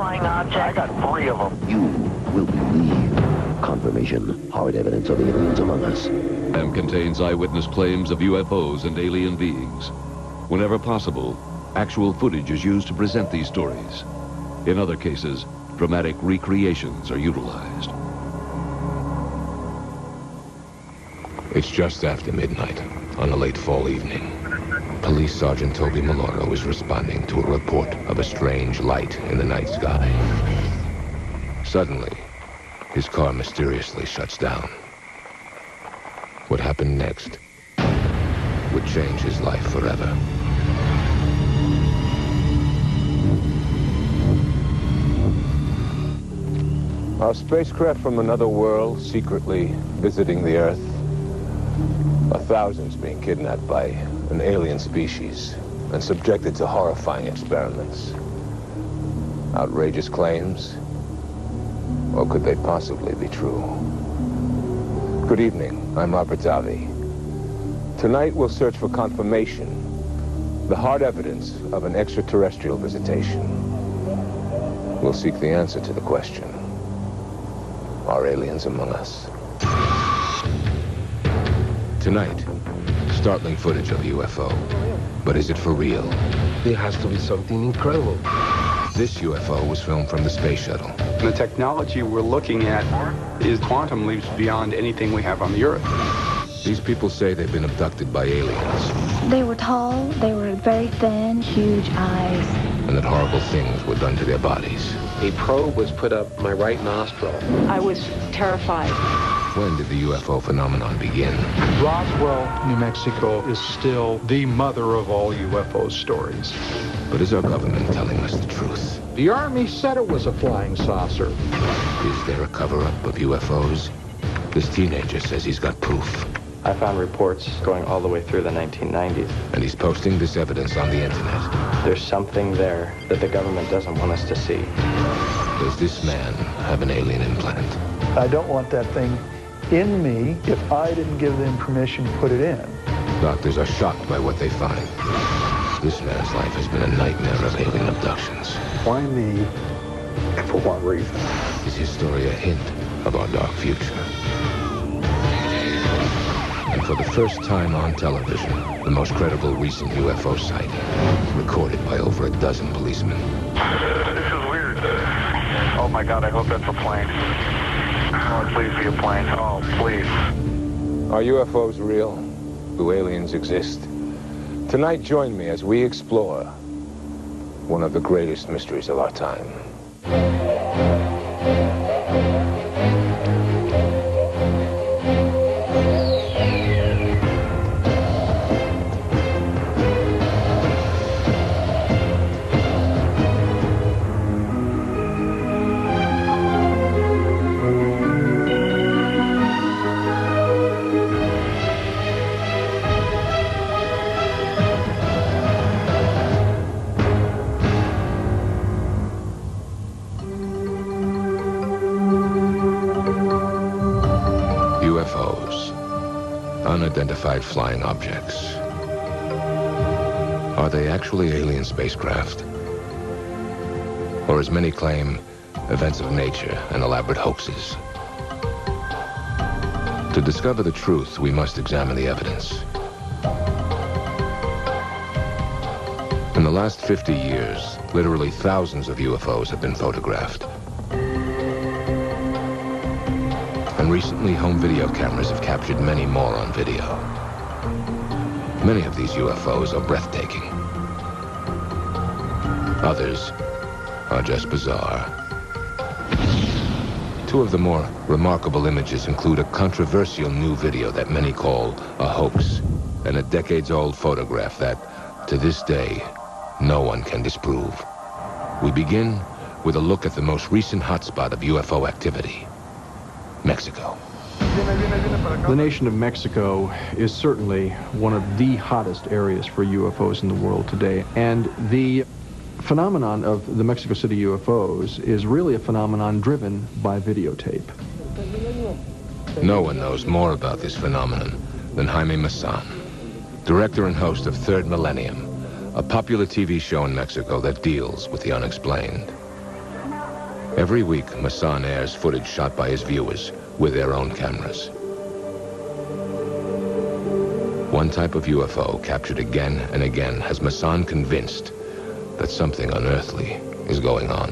flying object? I got 3 of them. You will believe. Confirmation. Hard evidence of aliens among us. And contains eyewitness claims of UFOs and alien beings. Whenever possible, actual footage is used to present these stories. In other cases, dramatic recreations are utilized. It's just after midnight on a late fall evening. Police Sergeant Toby Maloro is responding to a report of a strange light in the night sky. Suddenly, his car mysteriously shuts down. What happened next would change his life forever. Our spacecraft from another world secretly visiting the Earth. Thousands being kidnapped by an alien species and subjected to horrifying experiments. Outrageous claims? Or could they possibly be true? Good evening, I'm Robert Davi. Tonight we'll search for confirmation, the hard evidence of an extraterrestrial visitation. We'll seek the answer to the question, are aliens among us? Tonight, startling footage of a UFO. But is it for real? There has to be something incredible. This UFO was filmed from the space shuttle. The technology we're looking at is quantum leaps beyond anything we have on the Earth. These people say they've been abducted by aliens. They were tall, they were very thin, huge eyes. And that horrible things were done to their bodies. A probe was put up my right nostril. I was terrified. When did the UFO phenomenon begin? Roswell, New Mexico is still the mother of all UFO stories. But is our government telling us the truth? The Army said it was a flying saucer. Is there a cover-up of UFOs? This teenager says he's got proof. I found reports going all the way through the 1990s. And he's posting this evidence on the internet. There's something there that the government doesn't want us to see. Does this man have an alien implant? I don't want that thing in me if I didn't give them permission to put it in. Doctors are shocked by what they find. This man's life has been a nightmare of alien abductions. Why me, and for what reason? Is his story a hint of our dark future? And for the first time on television, the most credible recent UFO sighting, recorded by over a dozen policemen. This is weird. Oh my God, I hope that's a plane. Oh, please be a plane. Oh, please. Are UFOs real? Do aliens exist? Tonight, join me as we explore one of the greatest mysteries of our time. UFOs, unidentified flying objects. Are they actually alien spacecraft? Or, as many claim, events of nature and elaborate hoaxes? To discover the truth, we must examine the evidence. In the last 50 years, literally thousands of UFOs have been photographed. And recently, home video cameras have captured many more on video. Many of these UFOs are breathtaking. Others are just bizarre. Two of the more remarkable images include a controversial new video that many call a hoax, and a decades-old photograph that, to this day, no one can disprove. We begin with a look at the most recent hotspot of UFO activity, Mexico. The nation of Mexico is certainly one of the hottest areas for UFOs in the world today. And the phenomenon of the Mexico City UFOs is really a phenomenon driven by videotape. No one knows more about this phenomenon than Jaime Maussan, director and host of Third Millennium, a popular TV show in Mexico that deals with the unexplained. Every week, Masan airs footage shot by his viewers with their own cameras. One type of UFO captured again and again has Masan convinced that something unearthly is going on.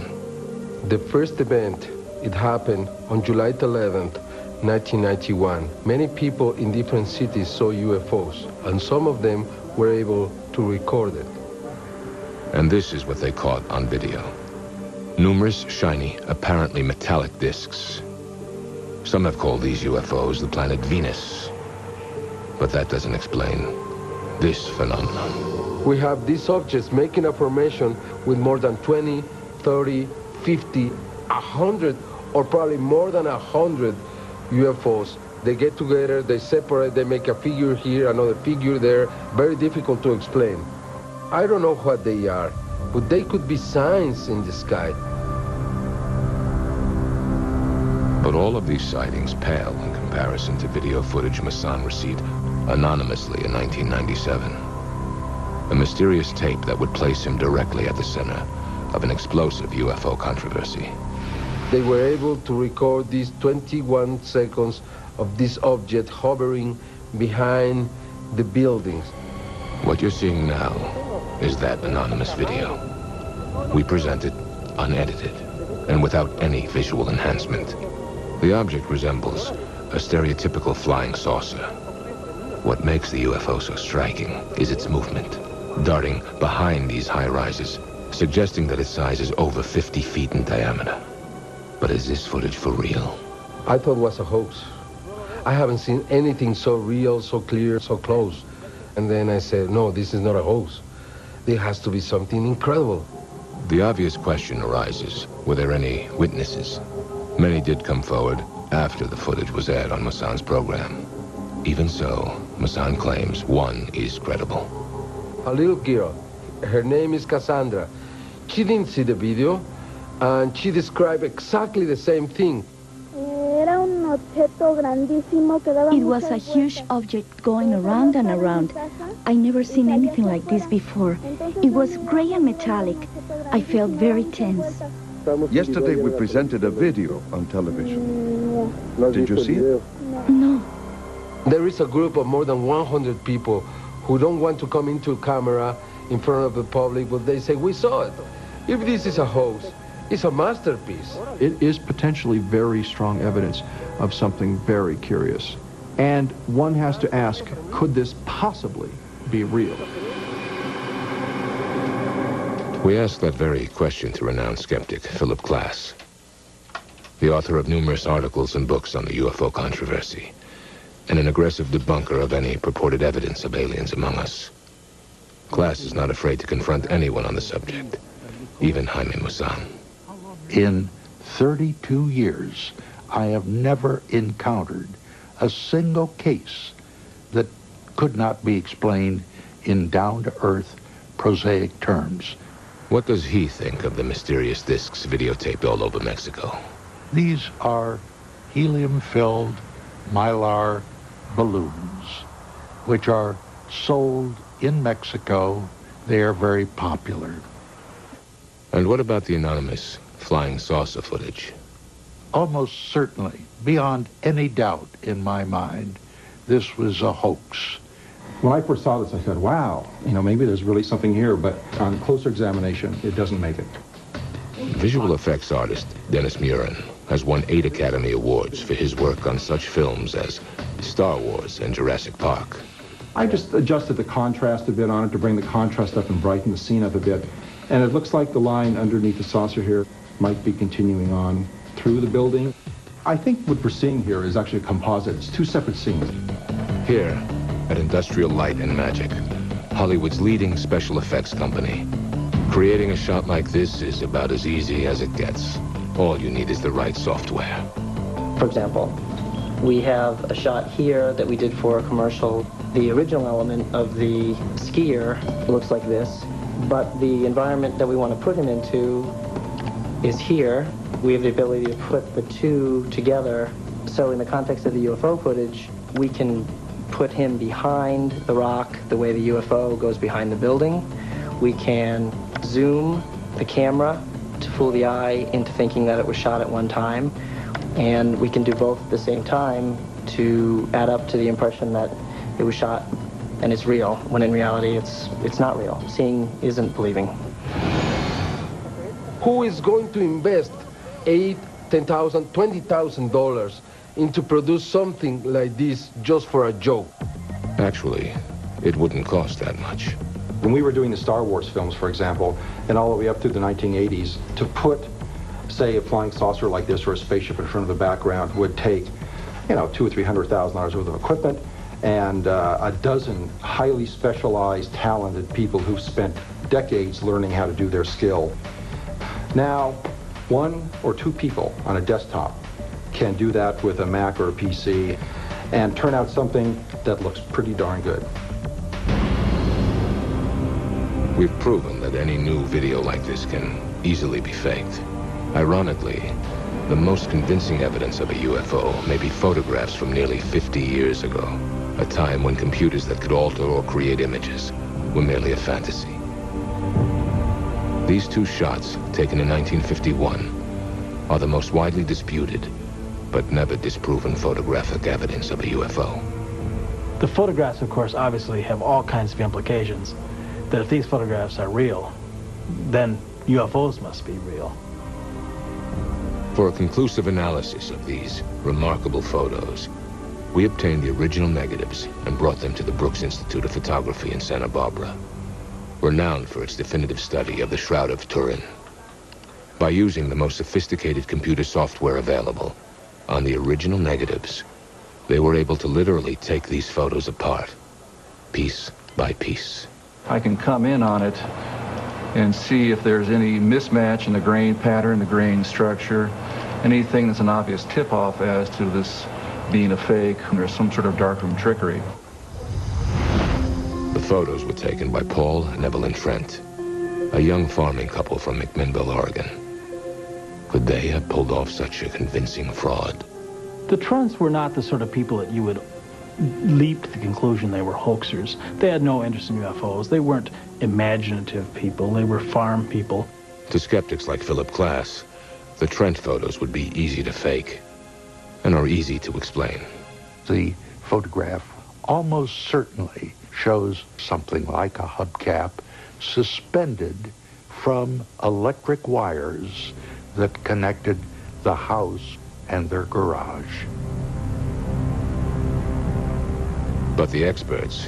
The first event, it happened on July 11th, 1991. Many people in different cities saw UFOs, and some of them were able to record it. And this is what they caught on video. Numerous shiny, apparently metallic discs. Some have called these UFOs the planet Venus. But that doesn't explain this phenomenon. We have these objects making a formation with more than 20, 30, 50, 100, or probably more than 100 UFOs. They get together, they separate, they make a figure here, another figure there. Very difficult to explain. I don't know what they are, but they could be signs in the sky. But all of these sightings pale in comparison to video footage Masan received anonymously in 1997. A mysterious tape that would place him directly at the center of an explosive UFO controversy. They were able to record these 21 seconds of this object hovering behind the buildings. What you're seeing now is that anonymous video. We present it unedited and without any visual enhancement. The object resembles a stereotypical flying saucer. What makes the UFO so striking is its movement, darting behind these high-rises, suggesting that its size is over 50 feet in diameter. But is this footage for real? I thought it was a hoax. I haven't seen anything so real, so clear, so close. And then I said, no, this is not a hoax. There has to be something incredible. The obvious question arises, were there any witnesses? Many did come forward after the footage was aired on Masan's program. Even so, Masan claims one is credible. A little girl, her name is Cassandra. She didn't see the video, and she described exactly the same thing. It was a huge object going around and around. I never seen anything like this before. It was gray and metallic. I felt very tense. Yesterday we presented a video on television. Did you see it? No. There is a group of more than 100 people who don't want to come into a camera in front of the public, but they say, we saw it. If this is a hoax, it's a masterpiece. It is potentially very strong evidence of something very curious. And one has to ask, could this possibly be real? We asked that very question to renowned skeptic Philip Klass, the author of numerous articles and books on the UFO controversy, and an aggressive debunker of any purported evidence of aliens among us. Klass is not afraid to confront anyone on the subject, even Jaime Maussan. In 32 years, I have never encountered a single case that could not be explained in down-to-earth, prosaic terms. What does he think of the mysterious discs videotaped all over Mexico? These are helium-filled mylar balloons, which are sold in Mexico. They are very popular. And what about the anonymous flying saucer footage? Almost certainly, beyond any doubt in my mind, this was a hoax. When I first saw this, I said, wow, maybe there's really something here, but on closer examination, it doesn't make it. Visual effects artist Dennis Muren has won 8 Academy Awards for his work on such films as Star Wars and Jurassic Park. I just adjusted the contrast a bit on it to bring the contrast up and brighten the scene up a bit. And it looks like the line underneath the saucer here might be continuing on through the building. I think what we're seeing here is actually a composite. It's 2 separate scenes. Here, at Industrial Light and Magic, Hollywood's leading special effects company. Creating a shot like this is about as easy as it gets. All you need is the right software. For example, we have a shot here that we did for a commercial. The original element of the skier looks like this, but the environment that we want to put him into is here. We have the ability to put the two together. So in the context of the UFO footage, we can put him behind the rock the way the UFO goes behind the building. We can zoom the camera to fool the eye into thinking that it was shot at one time, and we can do both at the same time to add up to the impression that it was shot and it's real, when in reality it's not real. Seeing isn't believing. Who is going to invest $8,000, $10,000, $20,000 into produce something like this just for a joke? Actually, it wouldn't cost that much. When we were doing the Star Wars films, for example, and all the way up through the 1980s, to put, say, a flying saucer like this or a spaceship in front of the background would take, you know, $200,000 or $300,000 worth of equipment and a dozen highly specialized, talented people who've spent decades learning how to do their skill. Now, 1 or 2 people on a desktop can do that with a Mac or a PC and turn out something that looks pretty darn good. We've proven that any new video like this can easily be faked. Ironically, the most convincing evidence of a UFO may be photographs from nearly 50 years ago, a time when computers that could alter or create images were merely a fantasy. These 2 shots, taken in 1951, are the most widely disputed, but never disproven photographic evidence of a UFO. The photographs, of course, obviously have all kinds of implications. That if these photographs are real, then UFOs must be real. For a conclusive analysis of these remarkable photos, we obtained the original negatives and brought them to the Brooks Institute of Photography in Santa Barbara, renowned for its definitive study of the Shroud of Turin. By using the most sophisticated computer software available on the original negatives, they were able to literally take these photos apart, piece by piece. I can come in on it and see if there's any mismatch in the grain pattern, the grain structure, anything that's an obvious tip-off as to this being a fake, and there's some sort of darkroom trickery. The photos were taken by Paul and Evelyn Trent, a young farming couple from McMinnville, Oregon. Could they have pulled off such a convincing fraud? The Trents were not the sort of people that you would leap to the conclusion they were hoaxers. They had no interest in UFOs. They weren't imaginative people. They were farm people. To skeptics like Philip Glass, the Trent photos would be easy to fake and are easy to explain. The photograph almost certainly shows something like a hubcap suspended from electric wires that connected the house and their garage. But the experts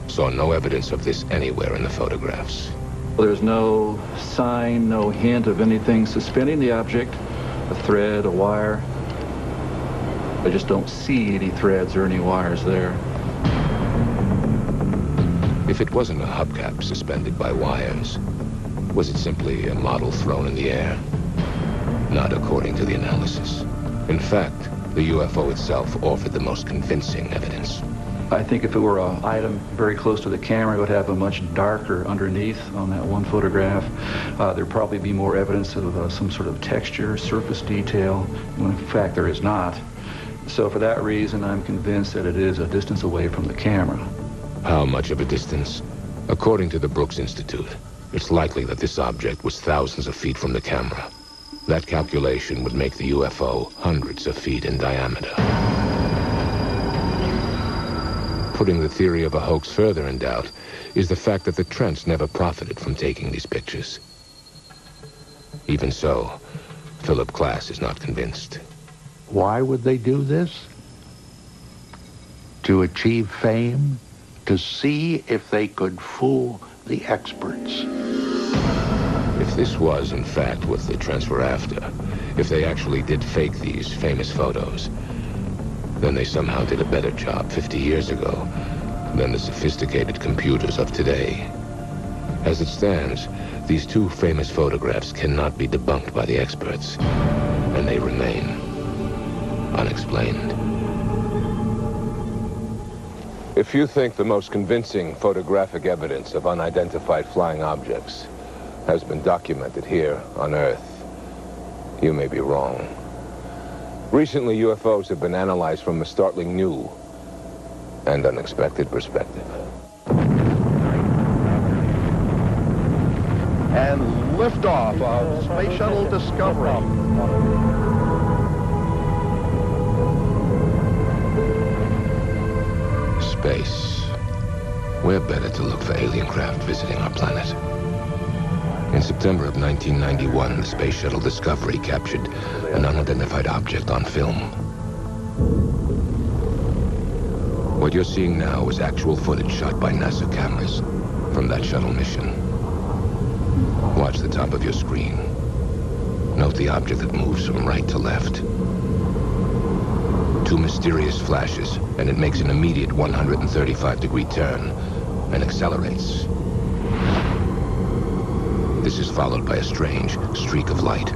saw no evidence of this anywhere in the photographs. There's no sign, no hint of anything suspending the object, a thread, a wire. I just don't see any threads or any wires there. If it wasn't a hubcap suspended by wires, was it simply a model thrown in the air? Not according to the analysis. In fact, the UFO itself offered the most convincing evidence. I think if it were an item very close to the camera, it would have a much darker underneath on that one photograph. There'd probably be more evidence of some sort of texture, surface detail, when in fact there is not. So for that reason, I'm convinced that it is a distance away from the camera. How much of a distance? According to the Brooks Institute, it's likely that this object was thousands of feet from the camera. That calculation would make the UFO hundreds of feet in diameter. Putting the theory of a hoax further in doubt is the fact that the Trents never profited from taking these pictures. Even so, Philip Glass is not convinced. Why would they do this? To achieve fame? To see if they could fool the experts? If this was, in fact, what the Trents were after, if they actually did fake these famous photos, then they somehow did a better job 50 years ago than the sophisticated computers of today. As it stands, these 2 famous photographs cannot be debunked by the experts, and they remain unexplained. If you think the most convincing photographic evidence of unidentified flying objects has been documented here on Earth, you may be wrong. Recently, UFOs have been analyzed from a startling new and unexpected perspective. and liftoff of Space Shuttle Discovery. Space. Where better to look for alien craft visiting our planet? In September of 1991, the Space Shuttle Discovery captured an unidentified object on film. What you're seeing now is actual footage shot by NASA cameras from that shuttle mission. Watch the top of your screen. Note the object that moves from right to left. Two mysterious flashes, and it makes an immediate 135-degree turn and accelerates. This is followed by a strange streak of light,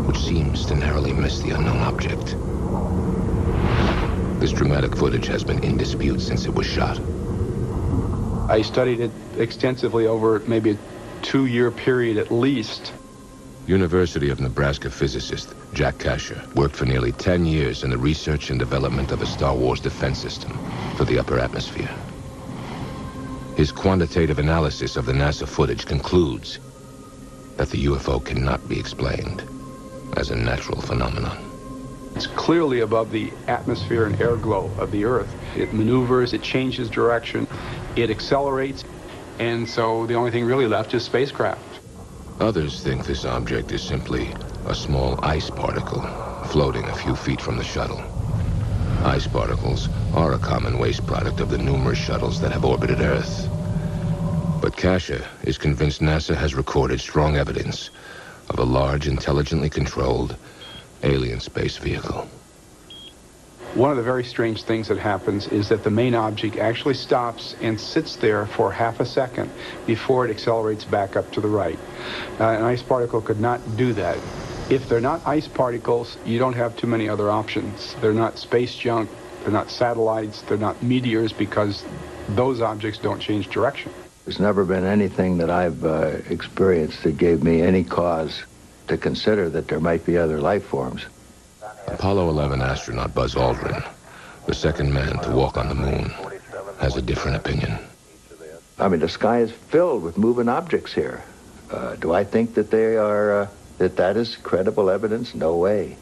which seems to narrowly miss the unknown object. This dramatic footage has been in dispute since it was shot. I studied it extensively over maybe a 2-year period at least. University of Nebraska physicist Jack Kasher worked for nearly 10 years in the research and development of a Star Wars defense system for the upper atmosphere. His quantitative analysis of the NASA footage concludes that the UFO cannot be explained as a natural phenomenon. It's clearly above the atmosphere and air glow of the Earth. It maneuvers, it changes direction, it accelerates, and so the only thing really left is spacecraft. Others think this object is simply a small ice particle floating a few feet from the shuttle. Ice particles are a common waste product of the numerous shuttles that have orbited Earth. But Kasher is convinced NASA has recorded strong evidence of a large, intelligently controlled alien space vehicle. One of the very strange things that happens is that the main object actually stops and sits there for half a second before it accelerates back up to the right. An ice particle could not do that. If they're not ice particles, you don't have too many other options. They're not space junk, they're not satellites, they're not meteors, because those objects don't change direction. There's never been anything that I've experienced that gave me any cause to consider that there might be other life forms. Apollo 11 astronaut Buzz Aldrin, the second man to walk on the moon, has a different opinion. I mean, the sky is filled with moving objects here. Do I think that they are, that is credible evidence? No way.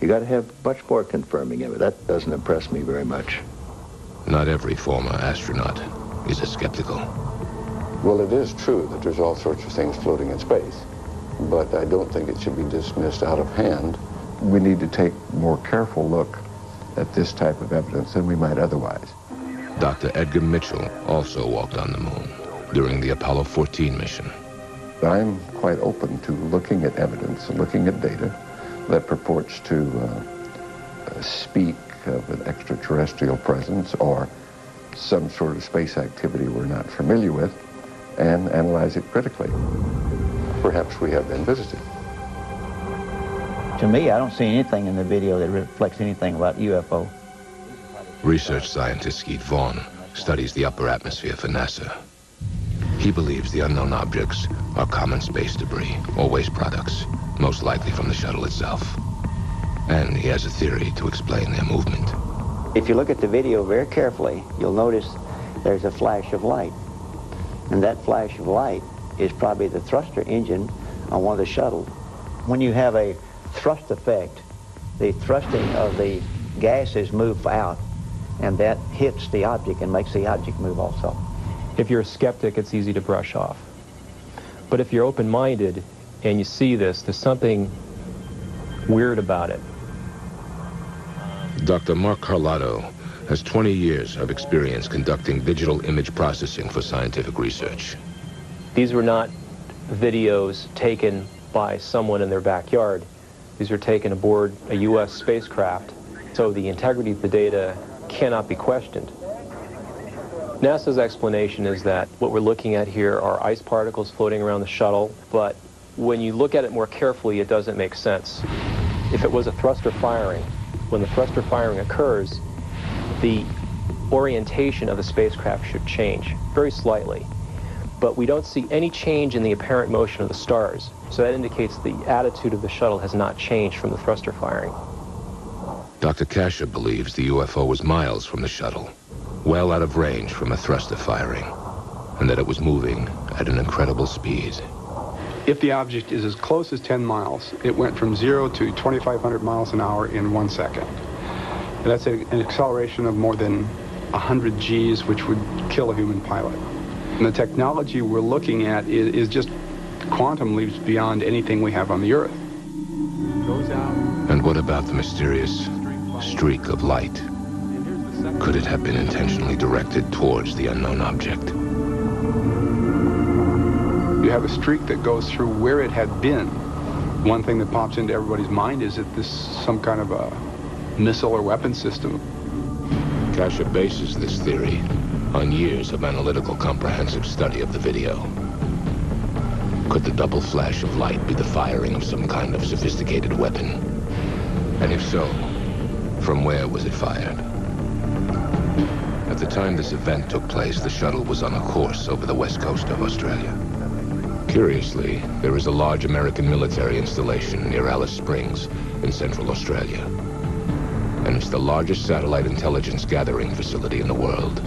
You got to have much more confirming evidence. That doesn't impress me very much. Not every former astronaut is as skeptical. Well, it is true that there's all sorts of things floating in space, but I don't think it should be dismissed out of hand. We need to take a more careful look at this type of evidence than we might otherwise. Dr. Edgar Mitchell also walked on the moon during the Apollo 14 mission. I'm quite open to looking at evidence, looking at data that purports to speak of an extraterrestrial presence or some sort of space activity we're not familiar with, and analyze it critically. Perhaps we have been visited. To me, I don't see anything in the video that reflects anything about UFO. Research scientist Skeet Vaughn studies the upper atmosphere for NASA. He believes the unknown objects are common space debris or waste products, most likely from the shuttle itself. And he has a theory to explain their movement. If you look at the video very carefully, you'll notice there's a flash of light. And that flash of light is probably the thruster engine on one of the shuttles. When you have a thrust effect, the thrusting of the gases move out, and that hits the object and makes the object move also. If you're a skeptic, it's easy to brush off. But if you're open-minded and you see this, there's something weird about it. Dr. Mark Carlotto has 20 years of experience conducting digital image processing for scientific research. These were not videos taken by someone in their backyard. These were taken aboard a U.S. spacecraft, so the integrity of the data cannot be questioned. NASA's explanation is that what we're looking at here are ice particles floating around the shuttle, but when you look at it more carefully, it doesn't make sense. If it was a thruster firing, when the thruster firing occurs, the orientation of the spacecraft should change very slightly. But we don't see any change in the apparent motion of the stars. So that indicates the attitude of the shuttle has not changed from the thruster firing. Dr. Kasher believes the UFO was miles from the shuttle, well out of range from a thruster firing, and that it was moving at an incredible speed. If the object is as close as 10 miles, it went from 0 to 2,500 miles an hour in 1 second. And that's an acceleration of more than 100 Gs, which would kill a human pilot. And the technology we're looking at is just quantum leaps beyond anything we have on the Earth. And what about the mysterious streak of light? Could it have been intentionally directed towards the unknown object? You have a streak that goes through where it had been. One thing that pops into everybody's mind is that this is some kind of a missile or weapon system. Kasha bases this theory on years of analytical, comprehensive study of the video. Could the double flash of light be the firing of some kind of sophisticated weapon? And if so, from where was it fired? At the time this event took place, the shuttle was on a course over the west coast of Australia. Curiously, there is a large American military installation near Alice Springs in Central Australia. And it's the largest satellite intelligence gathering facility in the world.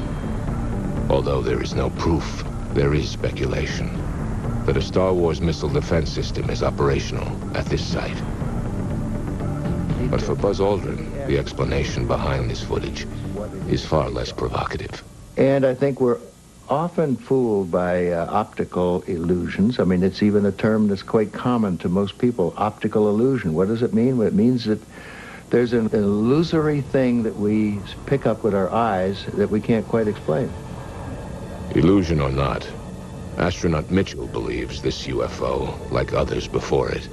Although there is no proof, there is speculation that a Star Wars missile defense system is operational at this site. But for Buzz Aldrin, the explanation behind this footage is far less provocative. And I think we're often fooled by optical illusions. I mean, it's even a term that's quite common to most people, optical illusion. What does it mean? Well, it means that there's an illusory thing that we pick up with our eyes that we can't quite explain. Illusion or not, astronaut Mitchell believes this UFO, like others before it,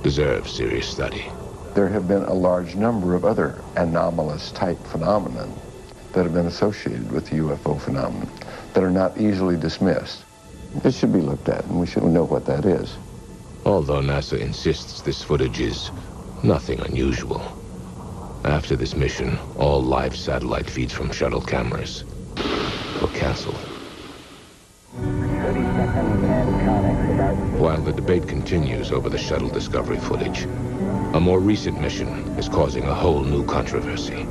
deserves serious study. There have been a large number of other anomalous type phenomena that have been associated with the UFO phenomenon that are not easily dismissed. It should be looked at, and we should know what that is. Although NASA insists this footage is nothing unusual. After this mission, all live satellite feeds from shuttle cameras were canceled. While the debate continues over the shuttle Discovery footage, a more recent mission is causing a whole new controversy.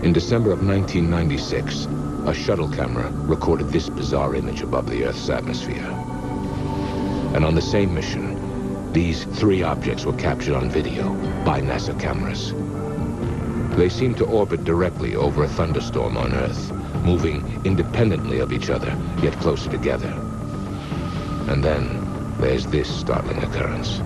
In December of 1996, a shuttle camera recorded this bizarre image above the Earth's atmosphere. And on the same mission, these three objects were captured on video by NASA cameras. They seemed to orbit directly over a thunderstorm on Earth, moving independently of each other, yet closer together. And then there's this startling occurrence.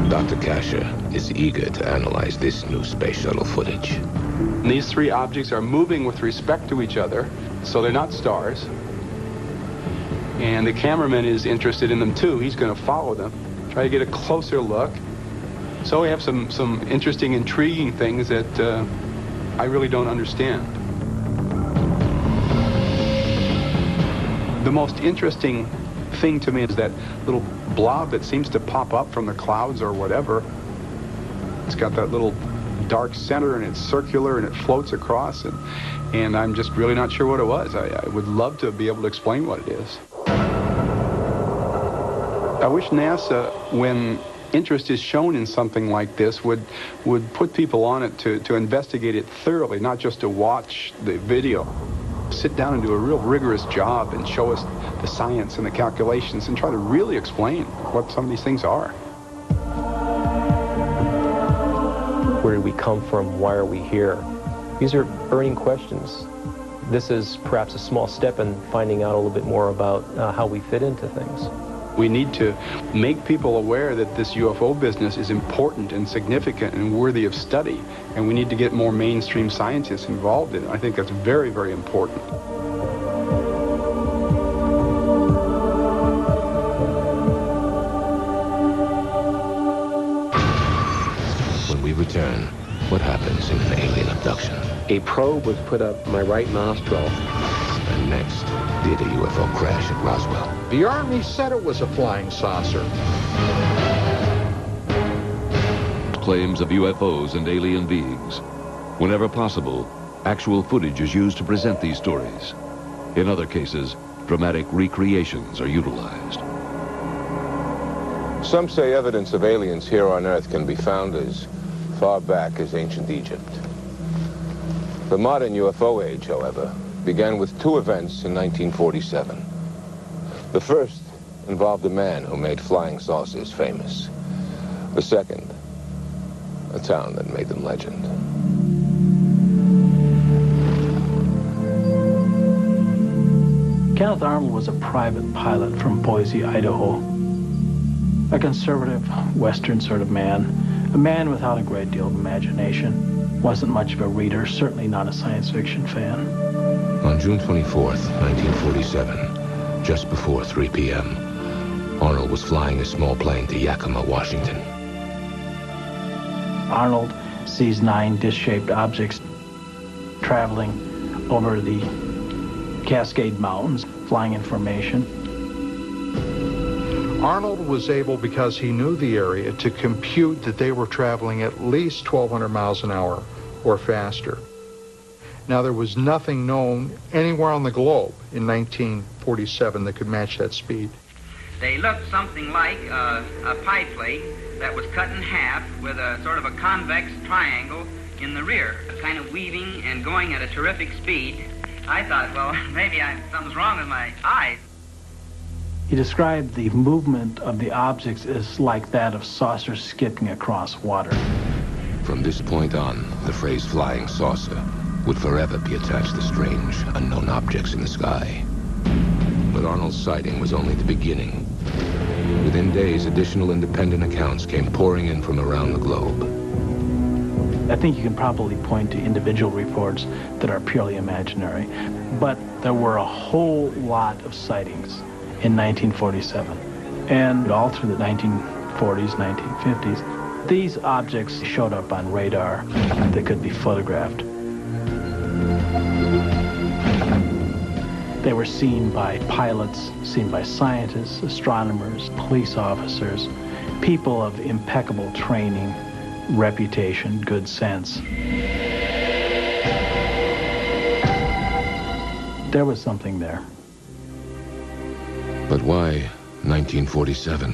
Dr. Kasha is eager to analyze this new space shuttle footage. And these three objects are moving with respect to each other, so they're not stars. And the cameraman is interested in them too. He's going to follow them, try to get a closer look. So we have some interesting, intriguing things that I really don't understand. The most interesting thing to me is that little blob that seems to pop up from the clouds or whatever. It's got that little dark center and it's circular and it floats across, and I'm just really not sure what it was. I would love to be able to explain what it is. I wish NASA, when interest is shown in something like this, would put people on it to investigate it thoroughly, not just to watch the video. Sit down and do a real rigorous job and show us the science and the calculations and try to really explain what some of these things are. Where did we come from? Why are we here? These are burning questions. This is perhaps a small step in finding out a little bit more about how we fit into things. We need to make people aware that this UFO business is important and significant and worthy of study, and we need to get more mainstream scientists involved in it. I think that's very, very important. When we return, what happens in an alien abduction? A probe was put up my right nostril. And next, did a UFO crash at Roswell? The Army said it was a flying saucer. Claims of UFOs and alien beings. Whenever possible, actual footage is used to present these stories. In other cases, dramatic recreations are utilized. Some say evidence of aliens here on Earth can be found as far back as ancient Egypt. The modern UFO age, however, began with two events in 1947. The first involved a man who made flying saucers famous. The second, a town that made them legend. Kenneth Arnold was a private pilot from Boise, Idaho. A conservative, Western sort of man. A man without a great deal of imagination. Wasn't much of a reader, certainly not a science fiction fan. On June 24th, 1947, just before 3 p.m., Arnold was flying a small plane to Yakima, Washington. Arnold sees 9 disc-shaped objects traveling over the Cascade Mountains, flying in formation. Arnold was able, because he knew the area, to compute that they were traveling at least 1,200 miles an hour or faster. Now, there was nothing known anywhere on the globe in 1947 that could match that speed. They looked something like a pie plate that was cut in half with a sort of a convex triangle in the rear, kind of weaving and going at a terrific speed. I thought, well, maybe something's wrong with my eyes. He described the movement of the objects as like that of saucers skipping across water. From this point on, the phrase flying saucer would forever be attached to strange, unknown objects in the sky. But Arnold's sighting was only the beginning. Within days, additional independent accounts came pouring in from around the globe. I think you can probably point to individual reports that are purely imaginary, but there were a whole lot of sightings in 1947 and all through the 1940s, 1950s. These objects showed up on radar that could be photographed. They were seen by pilots, seen by scientists, astronomers, police officers, people of impeccable training, reputation, good sense. There was something there. But why 1947?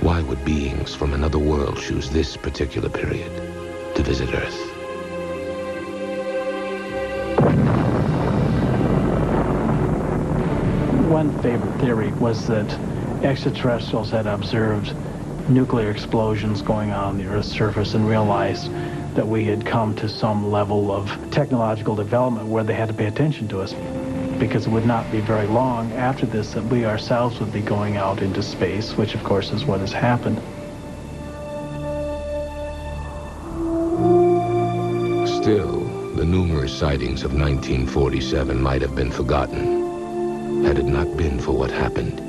Why would beings from another world choose this particular period to visit Earth? One favorite theory was that extraterrestrials had observed nuclear explosions going on the Earth's surface and realized that we had come to some level of technological development where they had to pay attention to us, because it would not be very long after this that we ourselves would be going out into space, which of course is what has happened. Still, the numerous sightings of 1947 might have been forgotten had it not been for what happened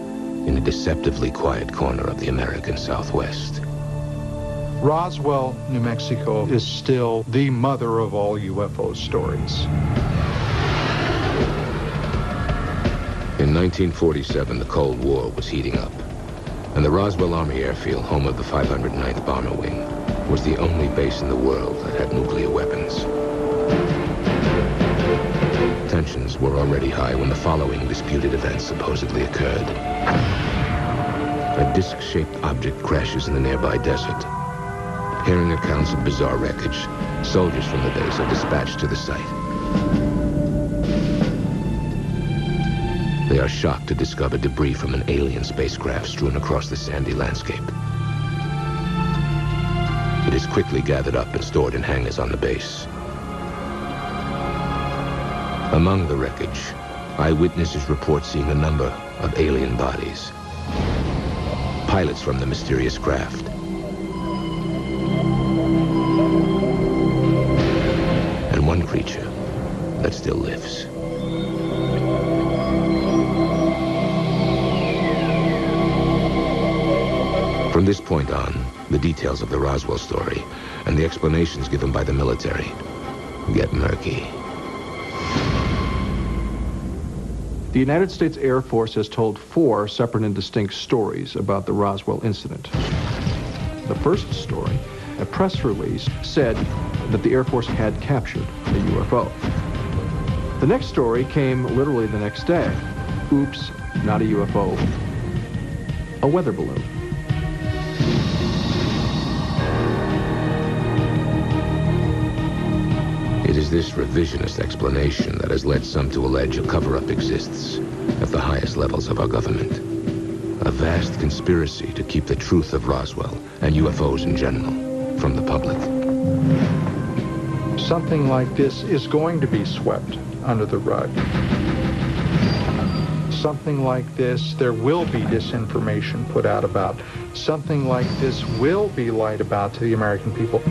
in a deceptively quiet corner of the American Southwest. Roswell, New Mexico is still the mother of all UFO stories. In 1947, the Cold War was heating up, and the Roswell Army Airfield, home of the 509th Bomber Wing, was the only base in the world that had nuclear weapons. Tensions were already high when the following disputed events supposedly occurred. A disc-shaped object crashes in the nearby desert. Hearing accounts of bizarre wreckage, soldiers from the base are dispatched to the site. They are shocked to discover debris from an alien spacecraft strewn across the sandy landscape. It is quickly gathered up and stored in hangars on the base. Among the wreckage, eyewitnesses report seeing a number of alien bodies. Pilots from the mysterious craft. And one creature that still lives. From this point on, the details of the Roswell story and the explanations given by the military get murky. The United States Air Force has told 4 separate and distinct stories about the Roswell incident. The first story, a press release, said that the Air Force had captured a UFO. The next story came literally the next day. Oops, not a UFO, a weather balloon. It is is this revisionist explanation that has led some to allege a cover-up exists at the highest levels of our government. A vast conspiracy to keep the truth of Roswell and UFOs in general from the public. Something like this is going to be swept under the rug. Something like this, there will be disinformation put out about. Something like this will be lied about to the American people.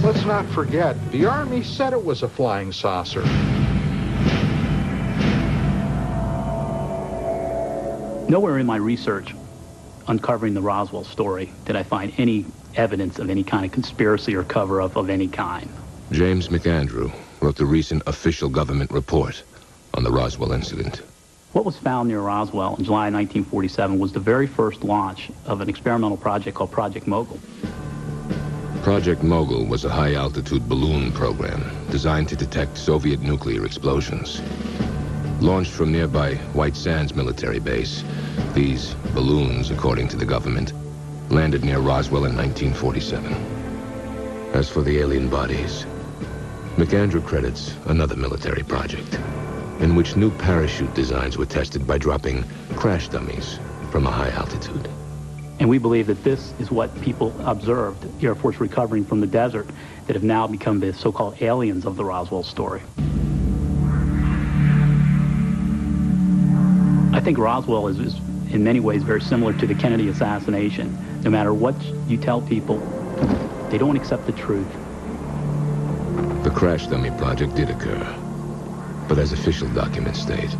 Let's not forget, the Army said it was a flying saucer. Nowhere in my research uncovering the Roswell story did I find any evidence of any kind of conspiracy or cover-up of any kind. James McAndrew wrote the recent official government report on the Roswell incident. What was found near Roswell in July 1947 was the very first launch of an experimental project called Project Mogul. Project Mogul was a high-altitude balloon program designed to detect Soviet nuclear explosions. Launched from nearby White Sands military base, these balloons, according to the government, landed near Roswell in 1947. As for the alien bodies, McAndrew credits another military project in which new parachute designs were tested by dropping crash dummies from a high altitude. And we believe that this is what people observed, the Air Force recovering from the desert, that have now become the so-called aliens of the Roswell story. I think Roswell is in many ways very similar to the Kennedy assassination. No matter what you tell people, they don't accept the truth. The crash dummy project did occur, but as official documents state,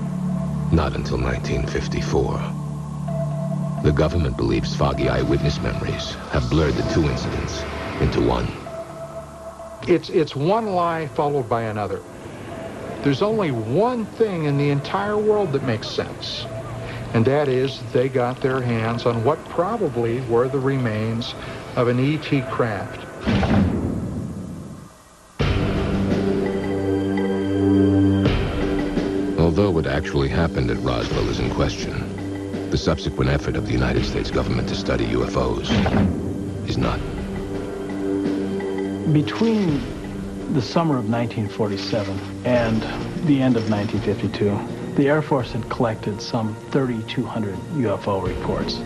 not until 1954. The government believes foggy eyewitness memories have blurred the two incidents into one. It's one lie followed by another. There's only one thing in the entire world that makes sense, and that is they got their hands on what probably were the remains of an ET craft. Although what actually happened at Roswell is in question, the subsequent effort of the United States government to study UFOs is not. Between the summer of 1947 and the end of 1952, the Air Force had collected some 3,200 UFO reports.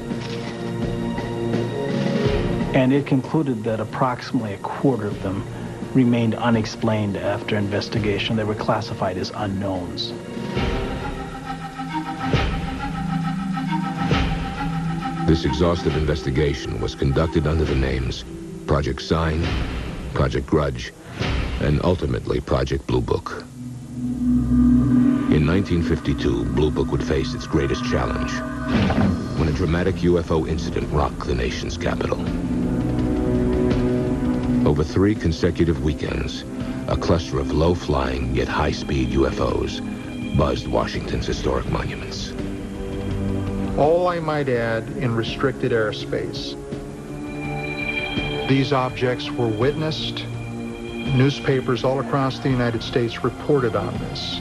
And it concluded that approximately a quarter of them remained unexplained after investigation. They were classified as unknowns. This exhaustive investigation was conducted under the names Project Sign, Project Grudge, and ultimately Project Blue Book. In 1952, Blue Book would face its greatest challenge when a dramatic UFO incident rocked the nation's capital. Over 3 consecutive weekends, a cluster of low-flying yet high-speed UFOs buzzed Washington's historic monuments. All, I might add, in restricted airspace. These objects were witnessed. Newspapers all across the United States reported on this.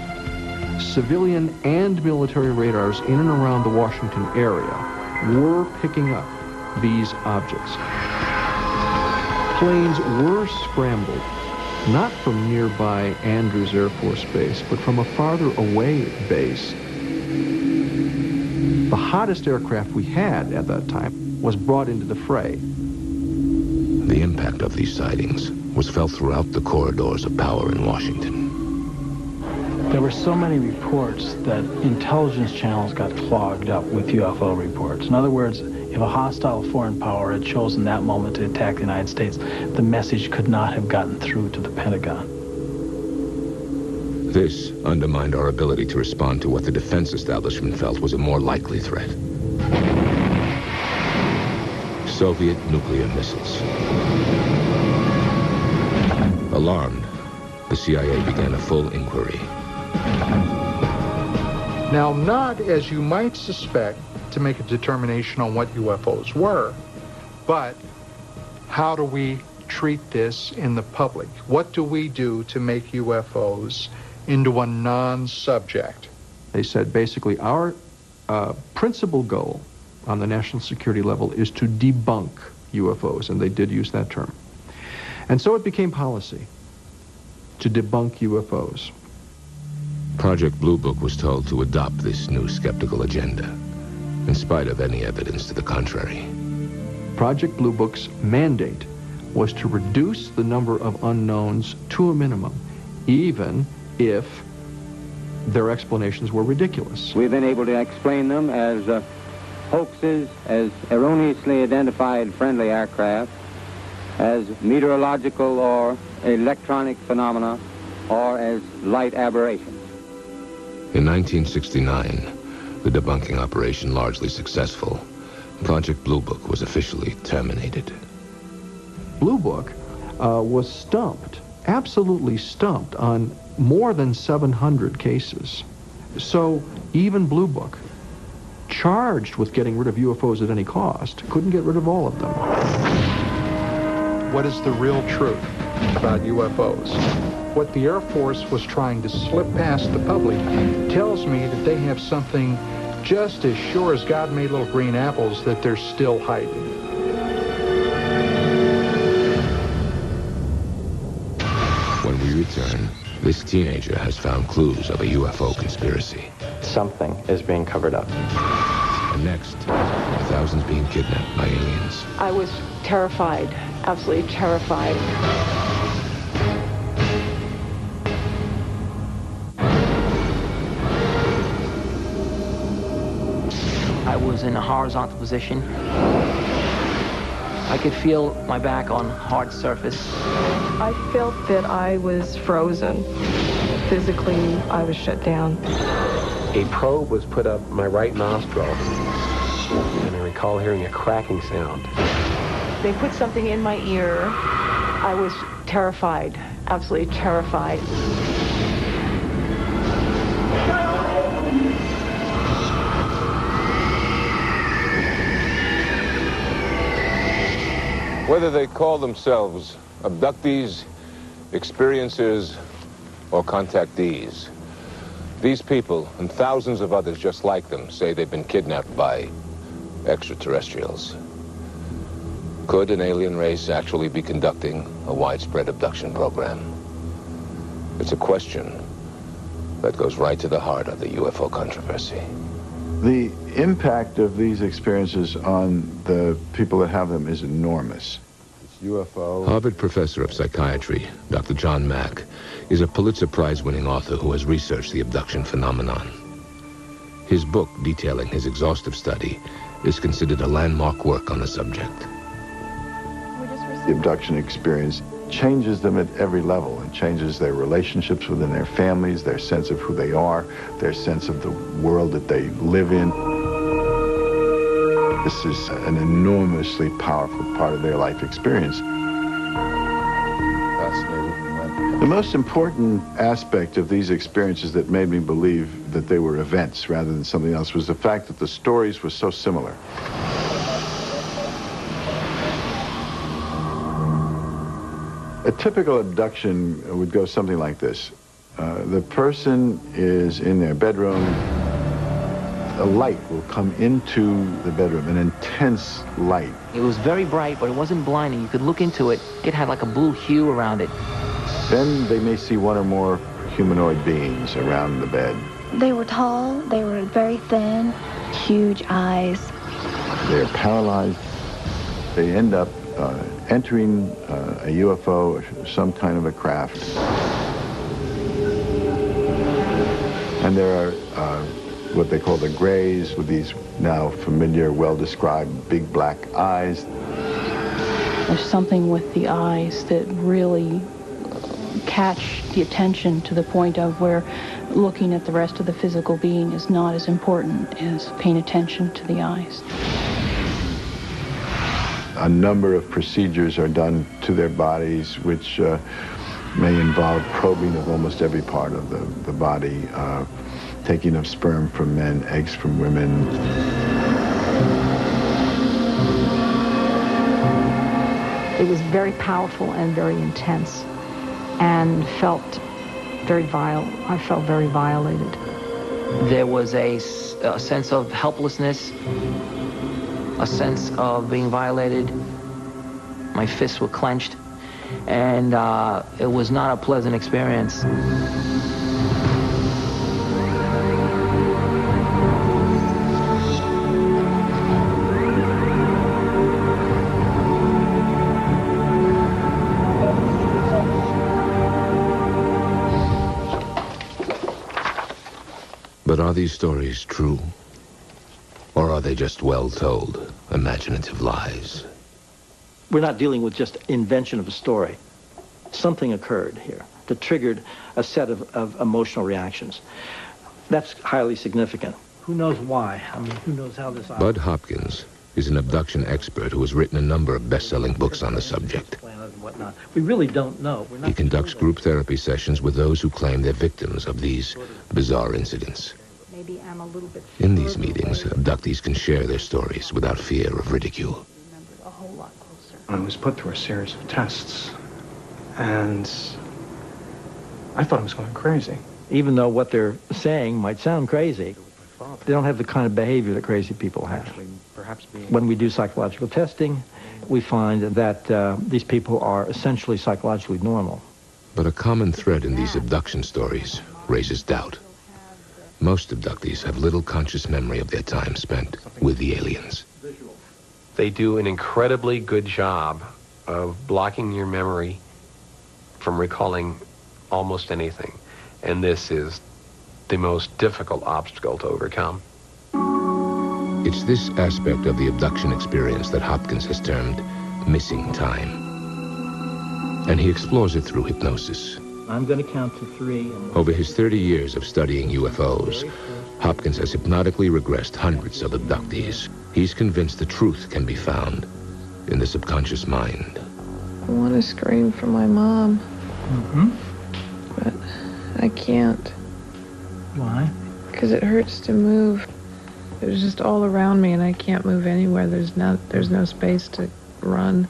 Civilian and military radars in and around the Washington area were picking up these objects. Planes were scrambled, not from nearby Andrews Air Force Base, but from a farther away base. The hottest aircraft we had at that time was brought into the fray. The impact of these sightings was felt throughout the corridors of power in Washington. There were so many reports that intelligence channels got clogged up with UFO reports. In other words, if a hostile foreign power had chosen that moment to attack the United States, the message could not have gotten through to the Pentagon. This undermined our ability to respond to what the defense establishment felt was a more likely threat. Soviet nuclear missiles. Alarmed, the CIA began a full inquiry. Now, not, as you might suspect, to make a determination on what UFOs were, but how do we treat this in the public? What do we do to make UFOs into a non-subject? They said basically our principal goal on the national security level is to debunk UFOs, and they did use that term. And so it became policy to debunk UFOs. Project Blue Book was told to adopt this new skeptical agenda, in spite of any evidence to the contrary. Project Blue Book's mandate was to reduce the number of unknowns to a minimum, even if their explanations were ridiculous. We've been able to explain them as hoaxes, as erroneously identified friendly aircraft, as meteorological or electronic phenomena, or as light aberrations. In 1969, the debunking operation largely successful, Project Blue Book was officially terminated. Blue Book was stumped, absolutely stumped, on more than 700 cases. So even Blue Book, charged with getting rid of UFOs at any cost, couldn't get rid of all of them. What is the real truth about UFOs? What the Air Force was trying to slip past the public tells me that they have something just as sure as God made little green apples that they're still hiding. When we return, this teenager has found clues of a UFO conspiracy. Something is being covered up. And next, are thousands being kidnapped by aliens. I was terrified, absolutely terrified. I was in a horizontal position. I could feel my back on hard surface. I felt that I was frozen. Physically, I was shut down. A probe was put up my right nostril, and I recall hearing a cracking sound. They put something in my ear. I was terrified, absolutely terrified. Whether they call themselves abductees, experiencers, or contactees, these people and thousands of others just like them say they've been kidnapped by extraterrestrials. Could an alien race actually be conducting a widespread abduction program? It's a question that goes right to the heart of the UFO controversy. The impact of these experiences on the people that have them is enormous. UFO. Harvard professor of psychiatry, Dr. John Mack, is a Pulitzer Prize-winning author who has researched the abduction phenomenon. His book, detailing his exhaustive study, is considered a landmark work on the subject. The abduction experience changes them at every level. It changes their relationships within their families, their sense of who they are, their sense of the world that they live in. This is an enormously powerful part of their life experience. The most important aspect of these experiences that made me believe that they were events rather than something else was the fact that the stories were so similar. A typical abduction would go something like this. The person is in their bedroom. A light will come into the bedroom, an intense light. It was very bright, but it wasn't blinding. You could look into it. It had like a blue hue around it. Then they may see one or more humanoid beings around the bed. They were tall, they were very thin, huge eyes. They're paralyzed. They end up entering a UFO, some kind of a craft. And there are what they call the grays, with these now familiar, well-described big black eyes. There's something with the eyes that really catch the attention to the point of where looking at the rest of the physical being is not as important as paying attention to the eyes. A number of procedures are done to their bodies, which may involve probing of almost every part of the body, taking of sperm from men, eggs from women. It was very powerful and very intense, and felt very vile. I felt very violated. There was a sense of helplessness, a sense of being violated. My fists were clenched, and it was not a pleasant experience. But are these stories true? Or are they just well-told, imaginative lies? We're not dealing with just invention of a story. Something occurred here that triggered a set of emotional reactions. That's highly significant. Who knows why? I mean, who knows how this... Bud Hopkins is an abduction expert who has written a number of best-selling books on the subject. We really don't know. He conducts group therapy sessions with those who claim they're victims of these bizarre incidents. Maybe I'm a little bit... In these meetings, abductees can share their stories without fear of ridicule. a whole lot closer. I was put through a series of tests, and I thought I was going crazy. Even though what they're saying might sound crazy, they don't have the kind of behavior that crazy people have. When we do psychological testing, we find that these people are essentially psychologically normal. But a common thread in these abduction stories raises doubt. Most abductees have little conscious memory of their time spent with the aliens. They do an incredibly good job of blocking your memory from recalling almost anything. And this is the most difficult obstacle to overcome. It's this aspect of the abduction experience that Hopkins has termed missing time. And he explores it through hypnosis. I'm going to count to 3. Over his 30 years of studying UFOs, Hopkins has hypnotically regressed hundreds of abductees. He's convinced the truth can be found in the subconscious mind. I want to scream for my mom. Mm-hmm. But I can't. Why? Because it hurts to move. It's just all around me, and I can't move anywhere. There's no space to run.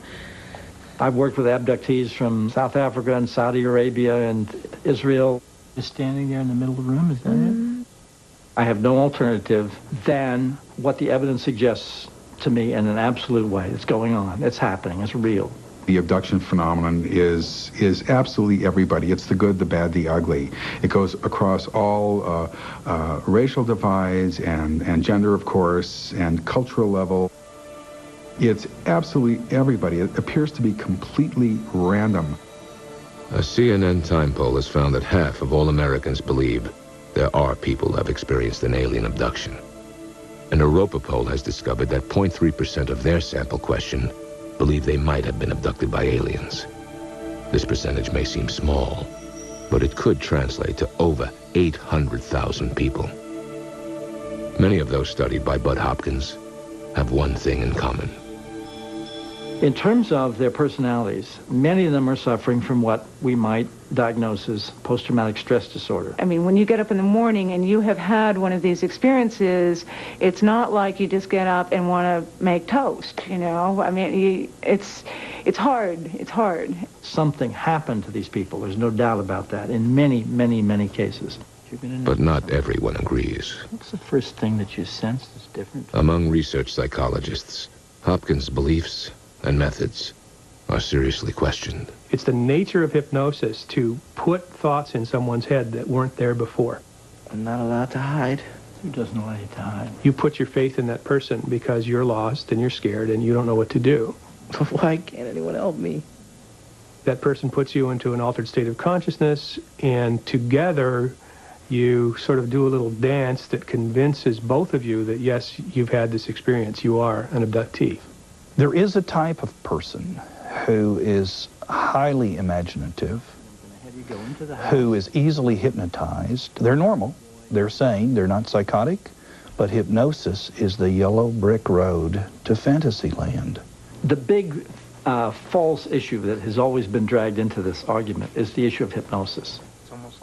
I've worked with abductees from South Africa and Saudi Arabia and Israel. Just standing there in the middle of the room, is that it? I have no alternative than what the evidence suggests to me in an absolute way. It's going on. It's happening. It's real. The abduction phenomenon is absolutely everybody. It's the good, the bad, the ugly. It goes across all racial divides and gender, of course, and cultural level. It's absolutely everybody. It appears to be completely random. A CNN time poll has found that half of all Americans believe there are people who have experienced an alien abduction. An Europa poll has discovered that 0.3% of their sample question believe they might have been abducted by aliens. This percentage may seem small, but it could translate to over 800,000 people. Many of those studied by Bud Hopkins have one thing in common. In terms of their personalities, many of them are suffering from what we might diagnose as post-traumatic stress disorder. I mean, when you get up in the morning and you have had one of these experiences, it's not like you just get up and want to make toast, you know? I mean, it's hard. It's hard. Something happened to these people. There's no doubt about that in many, many, many cases. But not everyone agrees. What's the first thing that you sense is different? Among research psychologists, Hopkins' beliefs and methods are seriously questioned. It's the nature of hypnosis to put thoughts in someone's head that weren't there before. I'm not allowed to hide. Who doesn't allow you to hide? You put your faith in that person because you're lost and you're scared and you don't know what to do. Why can't anyone help me? That person puts you into an altered state of consciousness, and together you sort of do a little dance that convinces both of you that, yes, you've had this experience. You are an abductee. There is a type of person who is highly imaginative, who is easily hypnotized. They're normal, they're sane, they're not psychotic, but hypnosis is the yellow brick road to fantasy land. The big false issue that has always been dragged into this argument is the issue of hypnosis.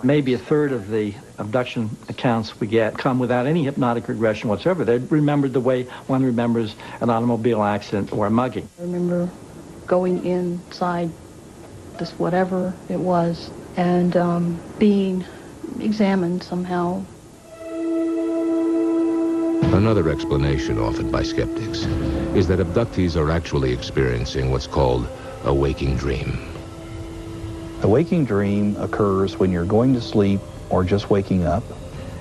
Maybe a third of the abduction accounts we get come without any hypnotic regression whatsoever. They're remembered the way one remembers an automobile accident or a mugging. I remember going inside this whatever it was and being examined somehow. Another explanation offered by skeptics is that abductees are actually experiencing what's called a waking dream. The waking dream occurs when you're going to sleep or just waking up.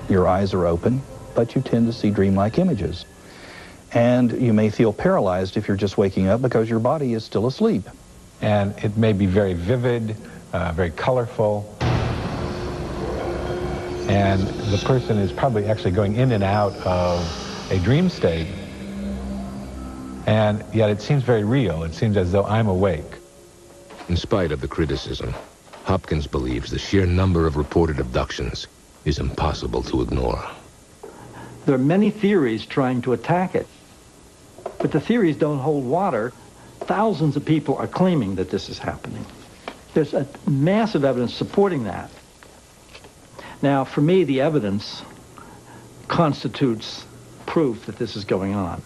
Your eyes are open, but you tend to see dreamlike images. And you may feel paralyzed if you're just waking up because your body is still asleep. And it may be very vivid, very colorful. And the person is probably actually going in and out of a dream state. And yet it seems very real. It seems as though I'm awake. In spite of the criticism, Hopkins believes the sheer number of reported abductions is impossible to ignore. There are many theories trying to attack it, but the theories don't hold water. Thousands of people are claiming that this is happening. There's a massive evidence supporting that. Now, for me, the evidence constitutes proof that this is going on.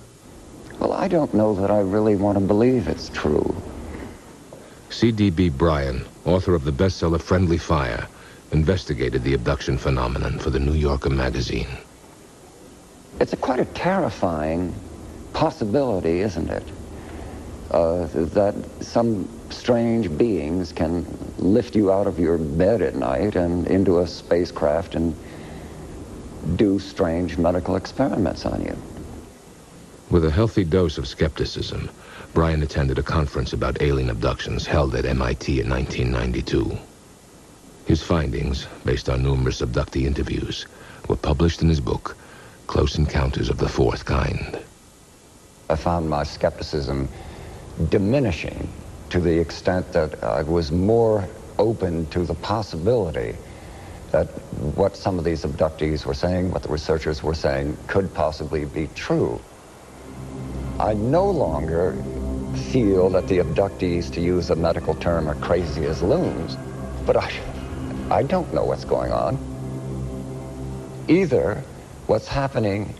Well, I don't know that I really want to believe it's true. C.D.B. Bryan, author of the bestseller Friendly Fire, investigated the abduction phenomenon for the New Yorker magazine. It's quite a terrifying possibility, isn't it? That some strange beings can lift you out of your bed at night and into a spacecraft and do strange medical experiments on you. With a healthy dose of skepticism, Bryan attended a conference about alien abductions held at MIT in 1992. His findings, based on numerous abductee interviews, were published in his book, Close Encounters of the Fourth Kind. I found my skepticism diminishing to the extent that I was more open to the possibility that what some of these abductees were saying, what the researchers were saying, could possibly be true. I no longer feel that the abductees, to use a medical term, are crazy as loons, but I don't know what's going on. Either what's happening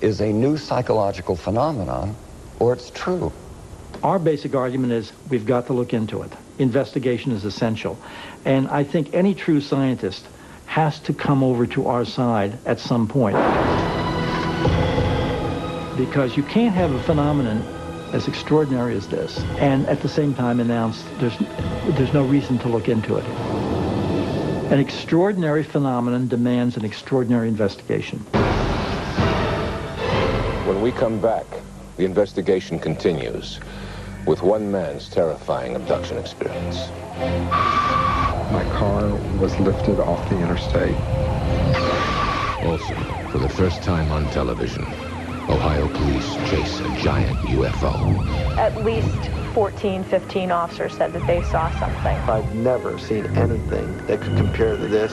is a new psychological phenomenon, or it's true. Our basic argument is we've got to look into it. Investigation is essential. And I think any true scientist has to come over to our side at some point. Because you can't have a phenomenon as extraordinary as this and at the same time announce there's no reason to look into it. An extraordinary phenomenon demands an extraordinary investigation. When we come back, the investigation continues with one man's terrifying abduction experience. My car was lifted off the interstate. Also, for the first time on television, Ohio police chase a giant UFO. At least 14, 15 officers said that they saw something. I've never seen anything that could compare to this.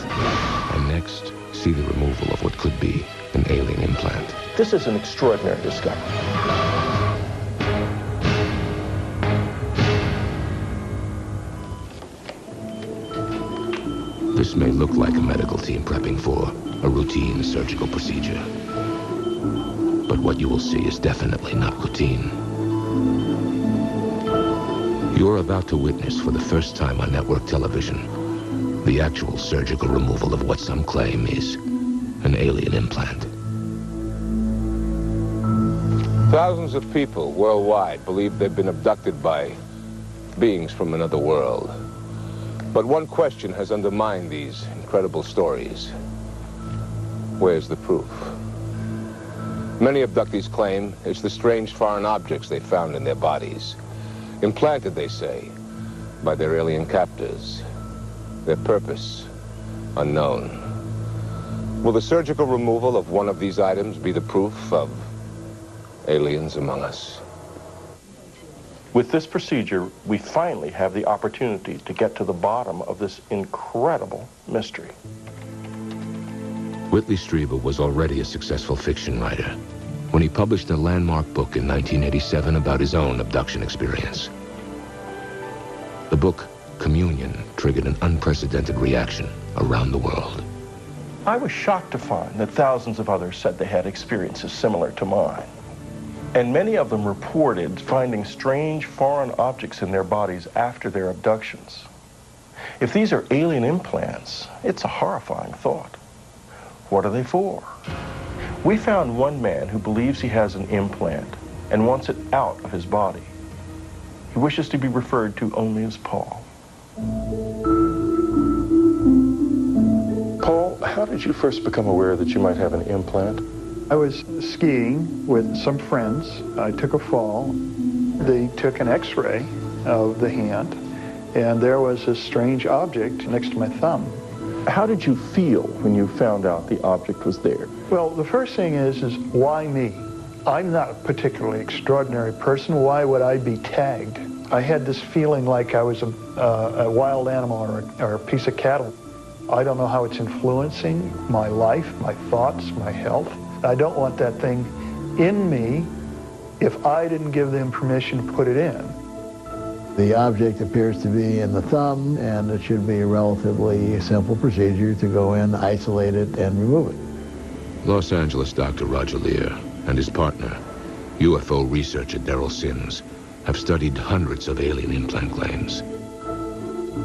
And next, see the removal of what could be an alien implant. This is an extraordinary discovery. This may look like a medical team prepping for a routine surgical procedure. But what you will see is definitely not routine. You're about to witness for the first time on network television the actual surgical removal of what some claim is an alien implant. Thousands of people worldwide believe they've been abducted by beings from another world. But one question has undermined these incredible stories. Where's the proof? Many abductees claim it's the strange foreign objects they found in their bodies. Implanted, they say, by their alien captors. Their purpose, unknown. Will the surgical removal of one of these items be the proof of aliens among us? With this procedure, we finally have the opportunity to get to the bottom of this incredible mystery. Whitley Strieber was already a successful fiction writer when he published a landmark book in 1987 about his own abduction experience. The book, Communion, triggered an unprecedented reaction around the world. I was shocked to find that thousands of others said they had experiences similar to mine. And many of them reported finding strange foreign objects in their bodies after their abductions. If these are alien implants, it's a horrifying thought. What are they for? We found one man who believes he has an implant and wants it out of his body. He wishes to be referred to only as Paul. did you first become aware that you might have an implant? I was skiing with some friends. I took a fall. They took an x-ray of the hand, and there was a strange object next to my thumb. How did you feel when you found out the object was there? Well, the first thing is why me? I'm not a particularly extraordinary person. Why would I be tagged? I had this feeling like I was a wild animal or a piece of cattle. I don't know how it's influencing my life, my thoughts, my health. I don't want that thing in me if I didn't give them permission to put it in. The object appears to be in the thumb, and it should be a relatively simple procedure to go in, isolate it, and remove it. Los Angeles Dr. Roger Lear and his partner, UFO researcher Daryl Sims, have studied hundreds of alien implant claims.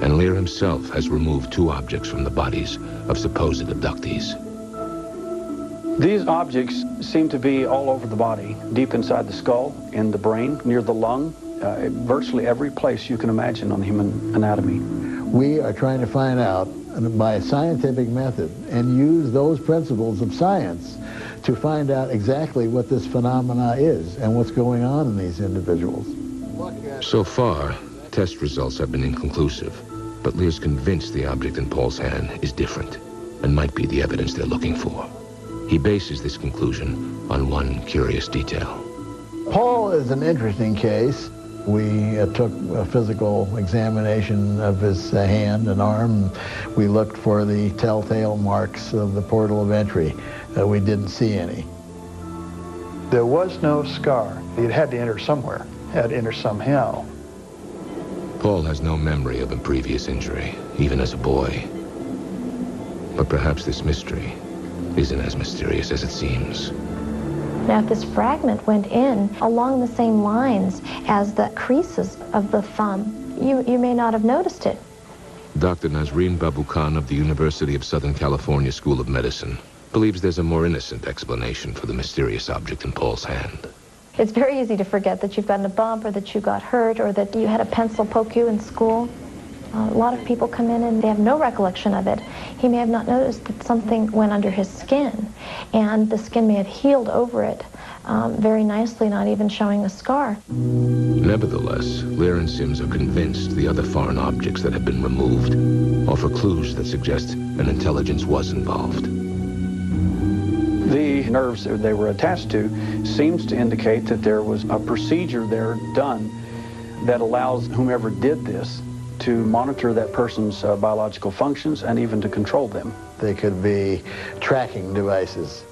And Lear himself has removed 2 objects from the bodies of supposed abductees. These objects seem to be all over the body, deep inside the skull, in the brain, near the lung, virtually every place you can imagine on human anatomy. We are trying to find out by a scientific method and use those principles of science to find out exactly what this phenomena is and what's going on in these individuals. So far, test results have been inconclusive, but Lear's convinced the object in Paul's hand is different and might be the evidence they're looking for. He bases this conclusion on one curious detail. Paul is an interesting case. We took a physical examination of his hand and arm. We looked for the telltale marks of the portal of entry. We didn't see any. There was no scar. It had to enter somewhere, had to enter somehow. Paul has no memory of a previous injury, even as a boy. But perhaps this mystery isn't as mysterious as it seems. Now, if this fragment went in along the same lines as the creases of the thumb, you may not have noticed it. Dr. Nazreen Babu Khan of the University of Southern California School of Medicine believes there's a more innocent explanation for the mysterious object in Paul's hand. It's very easy to forget that you've gotten a bump or that you got hurt or that you had a pencil poke you in school. A lot of people come in and they have no recollection of it. He may have not noticed that something went under his skin, and the skin may have healed over it very nicely, not even showing a scar. Nevertheless, Lear and Sims are convinced the other foreign objects that have been removed offer clues that suggest an intelligence was involved. The nerves that they were attached to seems to indicate that there was a procedure there done that allows whomever did this to monitor that person's biological functions and even to control them. They could be tracking devices.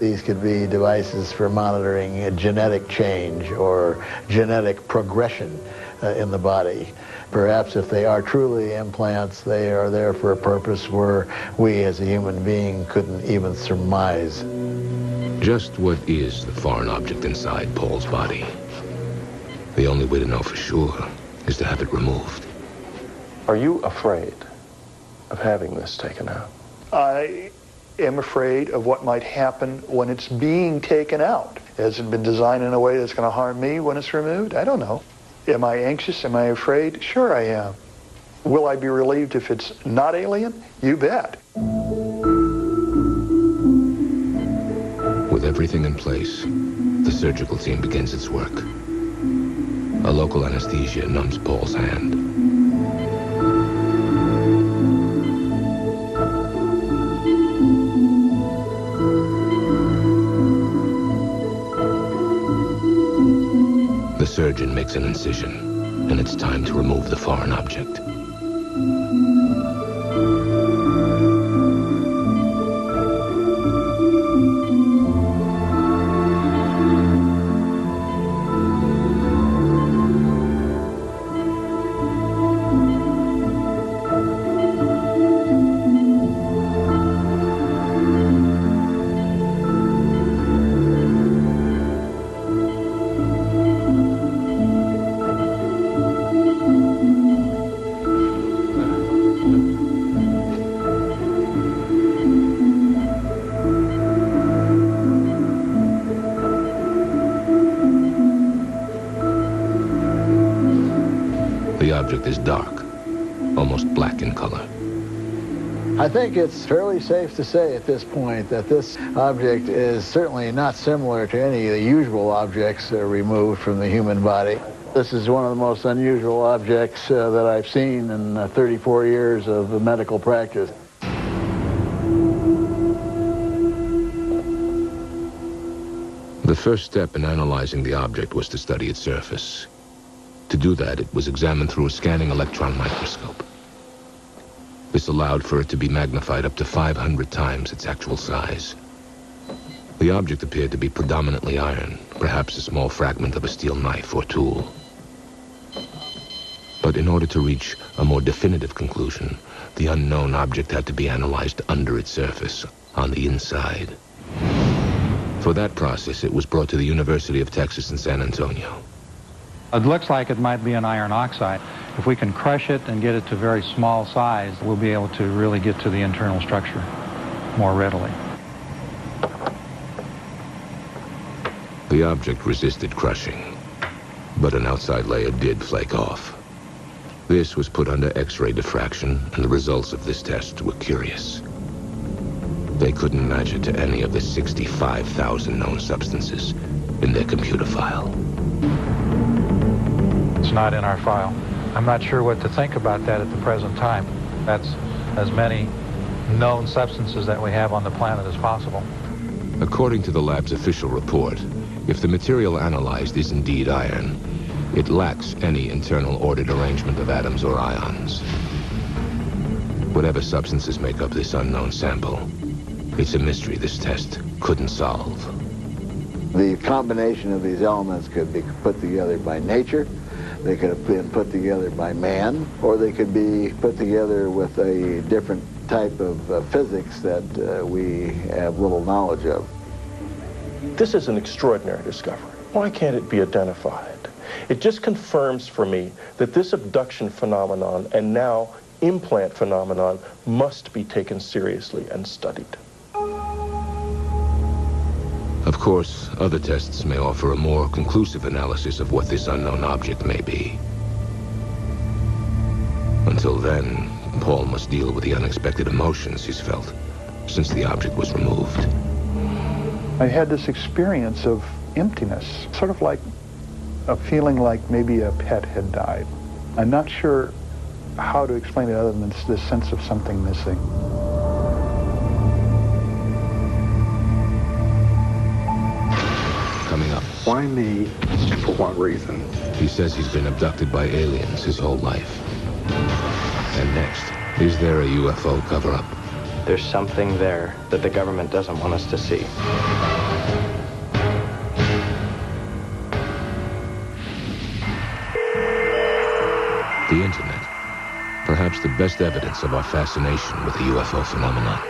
These could be devices for monitoring a genetic change or genetic progression in the body. Perhaps if they are truly implants, they are there for a purpose where we as a human being couldn't even surmise. Just what is the foreign object inside Paul's body? The only way to know for sure is to have it removed. Are you afraid of having this taken out? I am afraid of what might happen when it's being taken out. Has it been designed in a way that's going to harm me when it's removed? I don't know. Am I anxious? Am I afraid? Sure I am. Will I be relieved if it's not alien? You bet. With everything in place, the surgical team begins its work. A local anesthesia numbs Paul's hand. The surgeon makes an incision, and it's time to remove the foreign object. The object is dark, almost black in color. I think it's fairly safe to say at this point that this object is certainly not similar to any of the usual objects removed from the human body. This is one of the most unusual objects that I've seen in 34 years of medical practice. The first step in analyzing the object was to study its surface. To do that, it was examined through a scanning electron microscope. This allowed for it to be magnified up to 500 times its actual size. The object appeared to be predominantly iron, perhaps a small fragment of a steel knife or tool. But in order to reach a more definitive conclusion, the unknown object had to be analyzed under its surface, on the inside. For that process, it was brought to the University of Texas in San Antonio. It looks like it might be an iron oxide. If we can crush it and get it to a very small size, we'll be able to really get to the internal structure more readily. The object resisted crushing, but an outside layer did flake off. This was put under X-ray diffraction, and the results of this test were curious. They couldn't match it to any of the 65,000 known substances in their computer file. It's not in our file. I'm not sure what to think about that at the present time. That's as many known substances that we have on the planet as possible. According to the lab's official report, if the material analyzed is indeed iron, it lacks any internal ordered arrangement of atoms or ions. Whatever substances make up this unknown sample, it's a mystery this test couldn't solve. The combination of these elements could be put together by nature, they could have been put together by man, or they could be put together with a different type of physics that we have little knowledge of. This is an extraordinary discovery. Why can't it be identified? It just confirms for me that this abduction phenomenon and now implant phenomenon must be taken seriously and studied. Of course, other tests may offer a more conclusive analysis of what this unknown object may be. Until then, Paul must deal with the unexpected emotions he's felt since the object was removed. I had this experience of emptiness, sort of like a feeling like maybe a pet had died. I'm not sure how to explain it other than this sense of something missing. Coming up. Why me? For what reason? He says he's been abducted by aliens his whole life. And next, is there a UFO cover-up? There's something there that the government doesn't want us to see. The internet. Perhaps the best evidence of our fascination with the UFO phenomenon.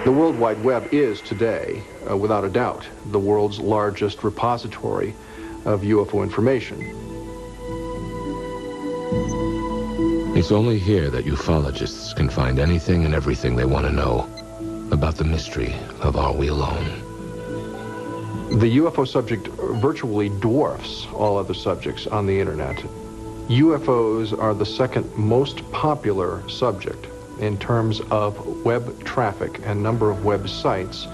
The World Wide Web is today, without a doubt, the world's largest repository of UFO information. It's only here that ufologists can find anything and everything they want to know about the mystery of Are We Alone? The UFO subject virtually dwarfs all other subjects on the internet. UFOs are the second most popular subject in terms of web traffic and number of websites,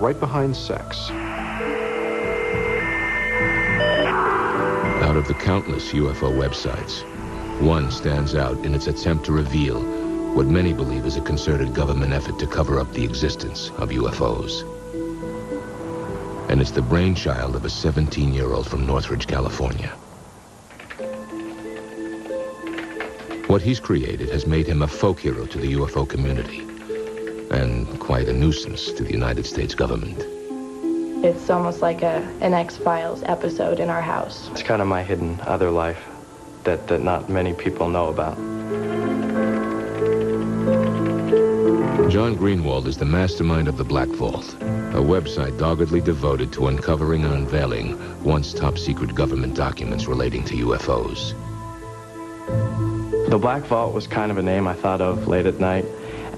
right behind sex. Out of the countless UFO websites, one stands out in its attempt to reveal what many believe is a concerted government effort to cover up the existence of UFOs. And it's the brainchild of a 17-year-old from Northridge, California. What he's created has made him a folk hero to the UFO community, and quite a nuisance to the United States government. It's almost like an X-Files episode in our house. It's kind of my hidden other life that not many people know about. John Greenwald is the mastermind of the Black Vault, a website doggedly devoted to uncovering and unveiling once top-secret government documents relating to UFOs. The Black Vault was kind of a name I thought of late at night,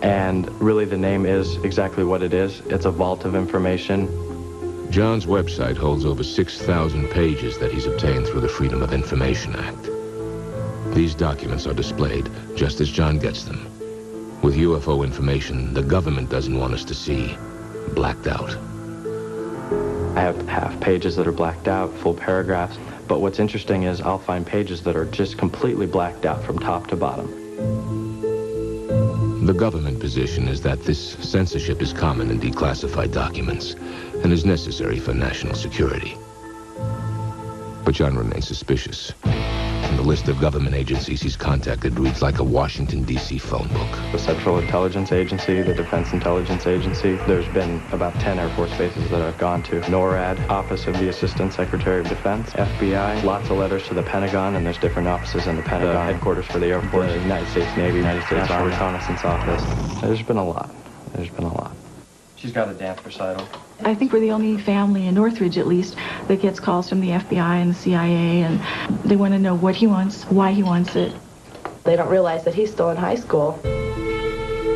and really the name is exactly what it is. It's a vault of information. John's website holds over 6,000 pages that he's obtained through the Freedom of Information Act. These documents are displayed just as John gets them, With UFO information the government doesn't want us to see, blacked out. I have half pages that are blacked out, full paragraphs, but what's interesting is I'll find pages that are just completely blacked out from top to bottom. The government position is that this censorship is common in declassified documents and is necessary for national security. But John remains suspicious. And the list of government agencies he's contacted reads like a Washington, D.C. phone book. The Central Intelligence Agency, the Defense Intelligence Agency. There's been about 10 Air Force bases that I've gone to. NORAD, Office of the Assistant Secretary of Defense, FBI, lots of letters to the Pentagon, and there's different offices in the Pentagon. Headquarters for the Air Force, the United States Navy, United States National Reconnaissance Office. There's been a lot. There's been a lot. She's got a dance recital. I think we're the only family in Northridge, at least, that gets calls from the FBI and the CIA, and they want to know what he wants, why he wants it. They don't realize that he's still in high school.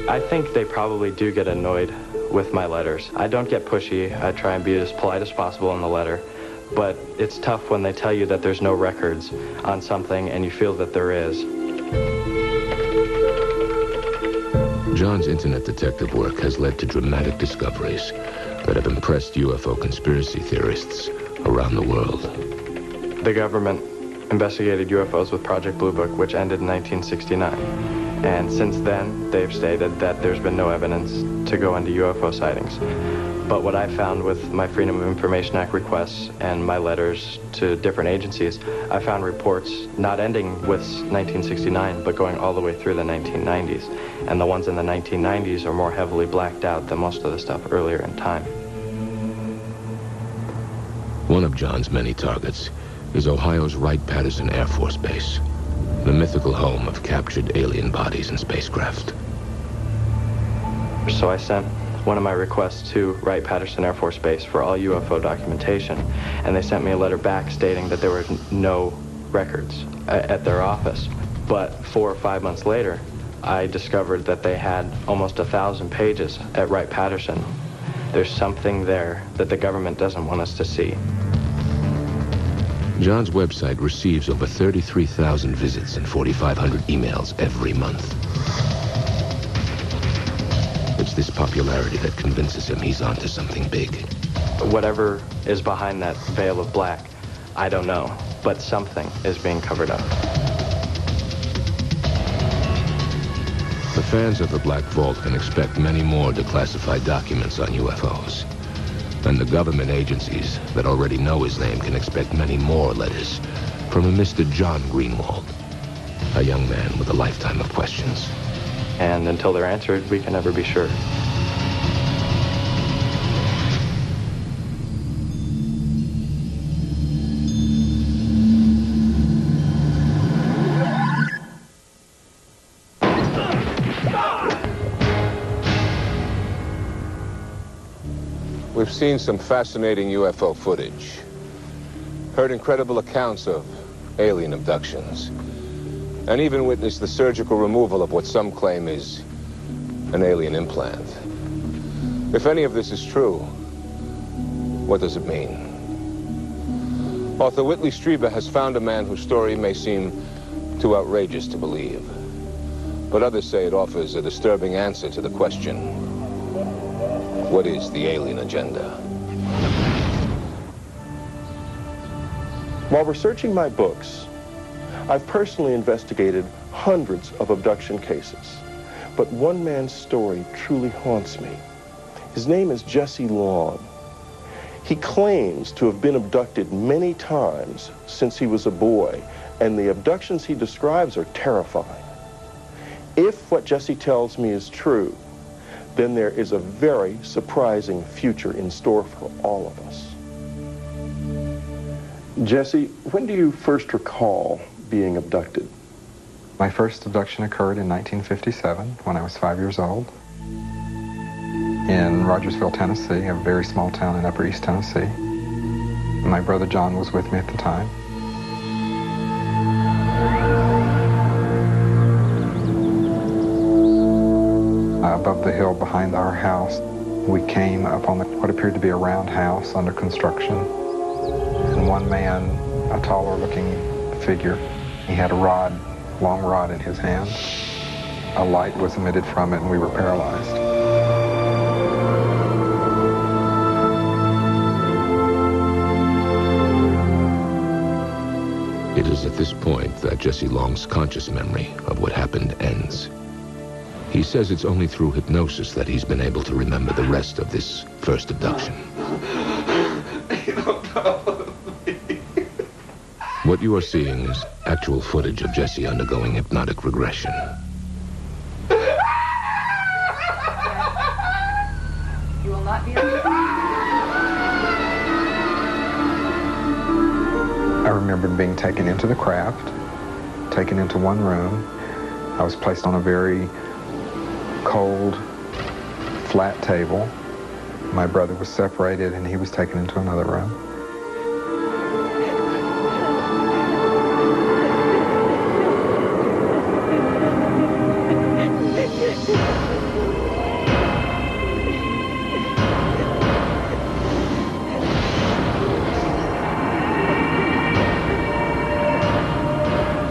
I think they probably do get annoyed with my letters. I don't get pushy. I try and be as polite as possible in the letter. But it's tough when they tell you that there's no records on something and you feel that there is. John's internet detective work has led to dramatic discoveries that have impressed UFO conspiracy theorists around the world. The government investigated UFOs with Project Blue Book, which ended in 1969. And since then, they've stated that there's been no evidence to go into UFO sightings. But what I found with my Freedom of Information Act requests and my letters to different agencies, I found reports not ending with 1969, but going all the way through the 1990s. And the ones in the 1990s are more heavily blacked out than most of the stuff earlier in time. One of John's many targets is Ohio's Wright-Patterson Air Force Base, the mythical home of captured alien bodies and spacecraft. So I sent one of my requests to Wright-Patterson Air Force Base for all UFO documentation, and they sent me a letter back stating that there were no records at their office. But 4 or 5 months later, I discovered that they had almost 1,000 pages at Wright-Patterson. There's something there that the government doesn't want us to see. John's website receives over 33,000 visits and 4,500 emails every month. It's this popularity that convinces him he's onto something big. Whatever is behind that veil of black, I don't know, but something is being covered up. The fans of the Black Vault can expect many more declassified documents on UFOs. And the government agencies that already know his name can expect many more letters from a Mr. John Greenwald, a young man with a lifetime of questions. And until they're answered, we can never be sure. We've seen some fascinating UFO footage, heard incredible accounts of alien abductions, and even witnessed the surgical removal of what some claim is an alien implant. If any of this is true, what does it mean? Author Whitley Strieber has found a man whose story may seem too outrageous to believe, but others say it offers a disturbing answer to the question, what is the alien agenda? While researching my books, I've personally investigated hundreds of abduction cases, but one man's story truly haunts me. His name is Jesse Long. He claims to have been abducted many times since he was a boy, and the abductions he describes are terrifying. If what Jesse tells me is true, then there is a very surprising future in store for all of us. Jesse, when do you first recall being abducted? My first abduction occurred in 1957 when I was 5 years old in Rogersville, Tennessee, a very small town in Upper East Tennessee. My brother John was with me at the time. Above the hill behind our house, we came upon what appeared to be a round house under construction. And one man, a taller looking figure, he had a rod, long rod in his hand. a light was emitted from it and we were paralyzed. It is at this point that Jesse Long's conscious memory of what happened ends. He says it's only through hypnosis that he's been able to remember the rest of this first abduction. What you are seeing is actual footage of Jesse undergoing hypnotic regression. You will not be I remembered being taken into the craft, taken into one room. I was placed on a very cold, flat table. My brother was separated and he was taken into another room.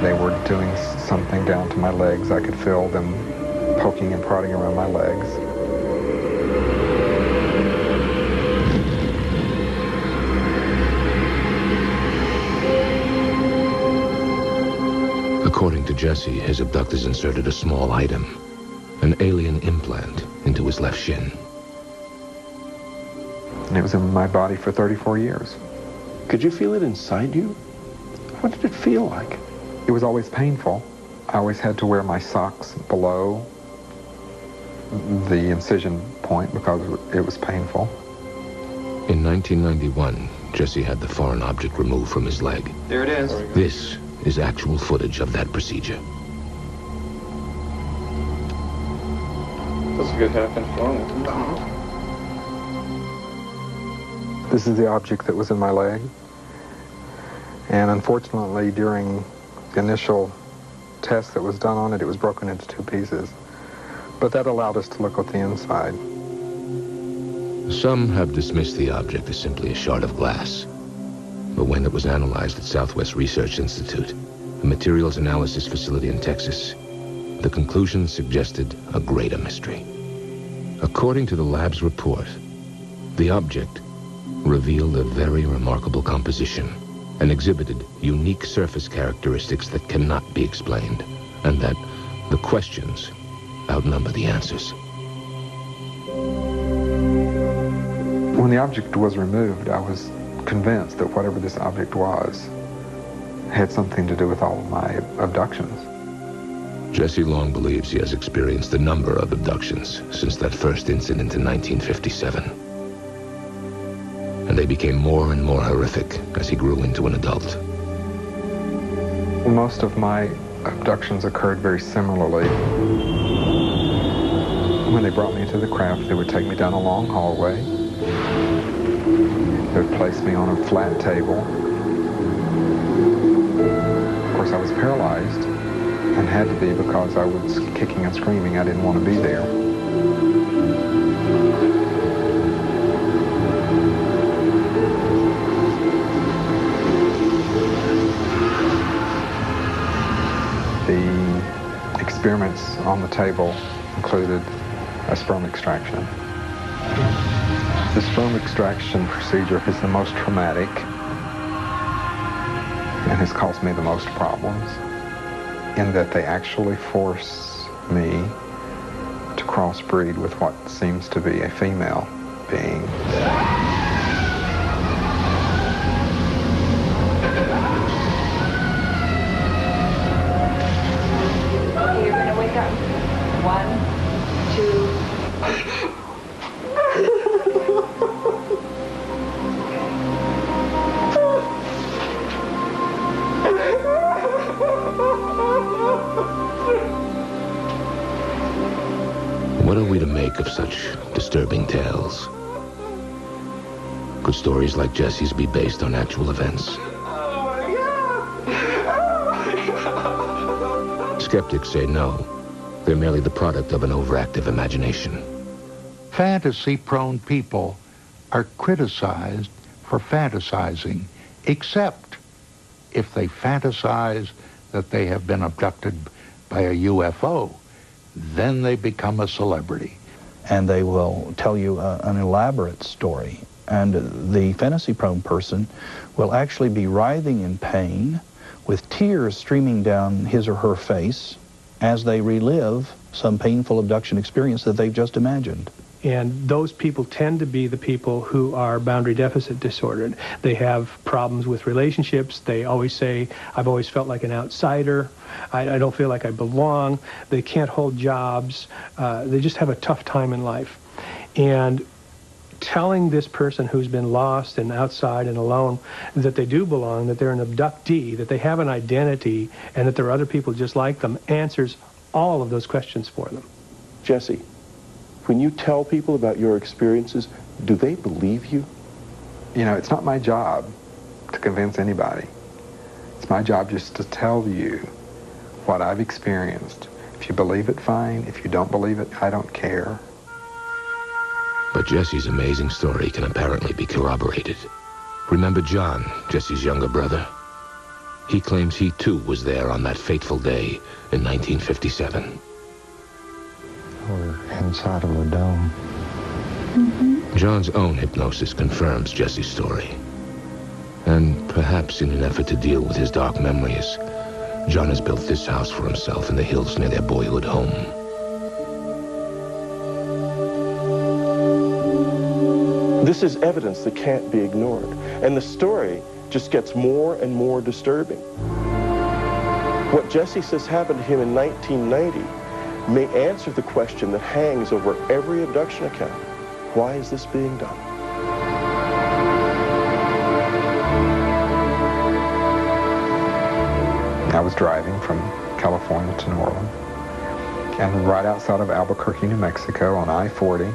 They were doing something down to my legs. I could feel them poking and prodding around my legs. According to Jesse, his abductors inserted a small item, an alien implant, into his left shin. And it was in my body for 34 years. Could you feel it inside you? What did it feel like? It was always painful. I always had to wear my socks below the incision point because it was painful. In 1991, Jesse had the foreign object removed from his leg. There it is. This is actual footage of that procedure. That's a good half inch long. This is the object that was in my leg. And unfortunately, during the initial test that was done on it, it was broken into 2 pieces. But that allowed us to look at the inside. Some have dismissed the object as simply a shard of glass. But when it was analyzed at Southwest Research Institute, a materials analysis facility in Texas, the conclusions suggested a greater mystery. According to the lab's report, the object revealed a very remarkable composition and exhibited unique surface characteristics that cannot be explained, and that the questions outnumber the answers. When the object was removed, I was convinced that whatever this object was had something to do with all of my abductions. Jesse Long believes he has experienced a number of abductions since that first incident in 1957. And they became more and more horrific as he grew into an adult. Most of my abductions occurred very similarly. When they brought me into the craft, they would take me down a long hallway. They would place me on a flat table. Of course, I was paralyzed and had to be because I was kicking and screaming. I didn't want to be there. The experiments on the table included a sperm extraction. The sperm extraction procedure is the most traumatic and has caused me the most problems in that they actually force me to crossbreed with what seems to be a female being. You're going to wake up. 1, 2. What are we to make of such disturbing tales? Could stories like Jesse's be based on actual events? Skeptics say no. They're merely the product of an overactive imagination. Fantasy-prone people are criticized for fantasizing, except if they fantasize that they have been abducted by a UFO. then they become a celebrity. And they will tell you an elaborate story. And the fantasy-prone person will actually be writhing in pain with tears streaming down his or her face as they relive some painful abduction experience that they've just imagined. And those people tend to be the people who are boundary deficit disordered. They have problems with relationships. They always say, I've always felt like an outsider. I don't feel like I belong. They can't hold jobs. They just have a tough time in life. And telling this person who's been lost and outside and alone that they do belong, that they're an abductee, that they have an identity, and that there are other people just like them, answers all of those questions for them. Jesse, when you tell people about your experiences, do they believe you? You know, it's not my job to convince anybody. It's my job just to tell you what I've experienced. If you believe it, fine. If you don't believe it, I don't care. But Jesse's amazing story can apparently be corroborated. Remember John, Jesse's younger brother? He claims he too was there on that fateful day in 1957. We're inside of a dome. John's own hypnosis confirms Jesse's story. And perhaps in an effort to deal with his dark memories, John has built this house for himself in the hills near their boyhood home. This is evidence that can't be ignored. And the story just gets more and more disturbing. What Jesse says happened to him in 1990 may answer the question that hangs over every abduction account. Why is this being done? I was driving from California to New Orleans, and right outside of Albuquerque, New Mexico on I-40,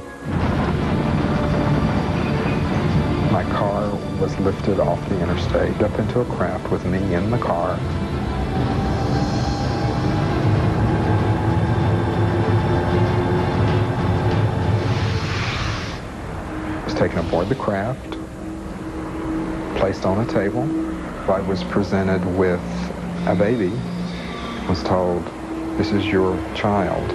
my car was lifted off the interstate up into a craft with me in the car. I was taken aboard the craft, placed on a table. I was presented with a baby. I was told, "This is your child."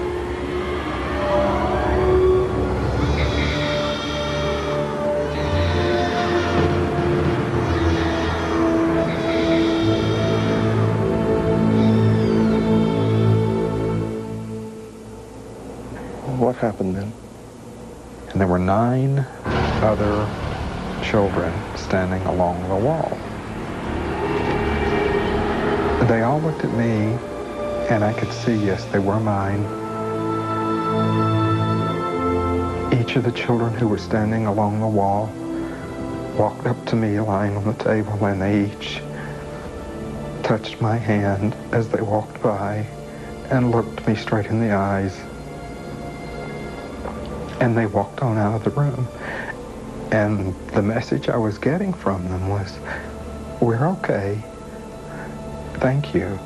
What happened then? And there were 9 other children standing along the wall. They all looked at me, and I could see, yes, they were mine. Each of the children who were standing along the wall walked up to me lying on the table, and they each touched my hand as they walked by and looked me straight in the eyes. And they walked on out of the room. And the message I was getting from them was, "We're okay. Thank you."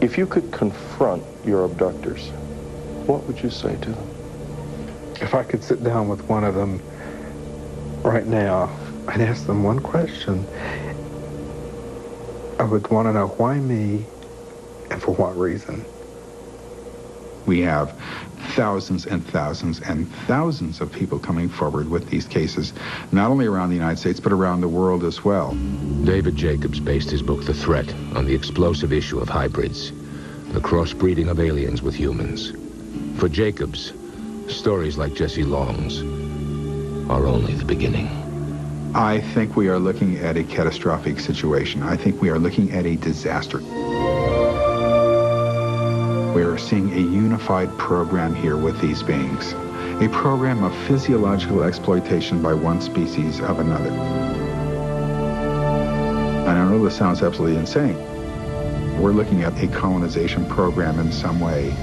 If you could confront your abductors, what would you say to them? If I could sit down with one of them right now and ask them one question, I would want to know why me and for what reason. We have thousands and thousands and thousands of people coming forward with these cases, not only around the United States, but around the world as well. David Jacobs based his book, The Threat, on the explosive issue of hybrids, the crossbreeding of aliens with humans. For Jacobs, stories like Jesse Long's are only the beginning. I think we are looking at a catastrophic situation. I think we are looking at a disaster. We are seeing a unified program here with these beings, a program of physiological exploitation by one species of another. And I know this sounds absolutely insane. We're looking at a colonization program in some way.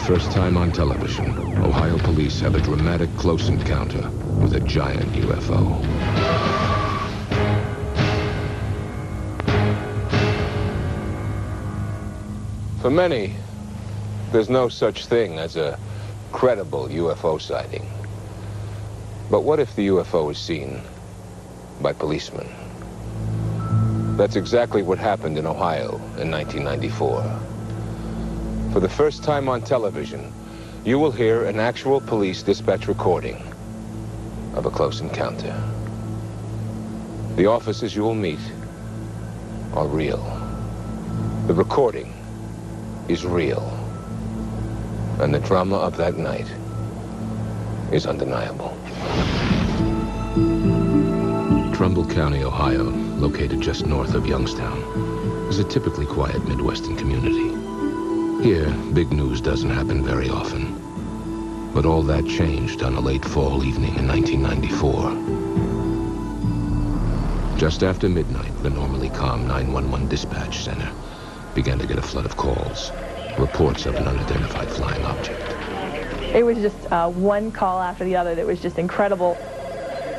First time on television, Ohio police have a dramatic close encounter with a giant UFO. For many, there's no such thing as a credible UFO sighting. But what if the UFO is seen by policemen? That's exactly what happened in Ohio in 1994. For the first time on television, you will hear an actual police dispatch recording of a close encounter. The officers you will meet are real. The recording is real. And the drama of that night is undeniable. Trumbull County, Ohio, located just north of Youngstown, is a typically quiet Midwestern community. Here, big news doesn't happen very often. But all that changed on a late fall evening in 1994. Just after midnight, the normally calm 911 dispatch center began to get a flood of calls, reports of an unidentified flying object. It was just one call after the other that was just incredible.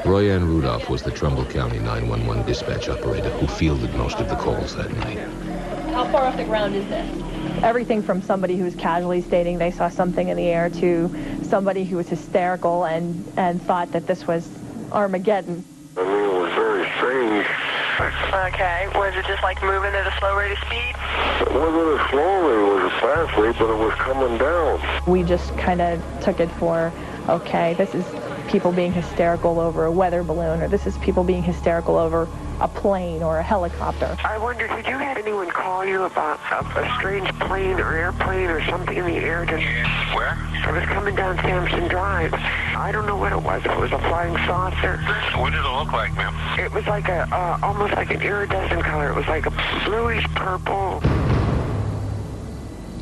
Royanne Rudolph was the Trumbull County 911 dispatch operator who fielded most of the calls that night. How far off the ground is this? Everything from somebody who was casually stating they saw something in the air to somebody who was hysterical and thought that this was Armageddon. I mean, it was very strange. Okay, was it just like moving at a slow rate of speed? It wasn't a slow rate, it was a fast rate, but it was coming down. We just kind of took it for, okay, this is people being hysterical over a weather balloon, or this is people being hysterical over a plane or a helicopter. I wondered, did you have anyone call you about a strange plane or airplane or something in the air? Where? I was coming down Sampson Drive. I don't know what it was. If it was a flying saucer. What did it look like, ma'am? It was like almost like an iridescent color. It was like a bluish purple.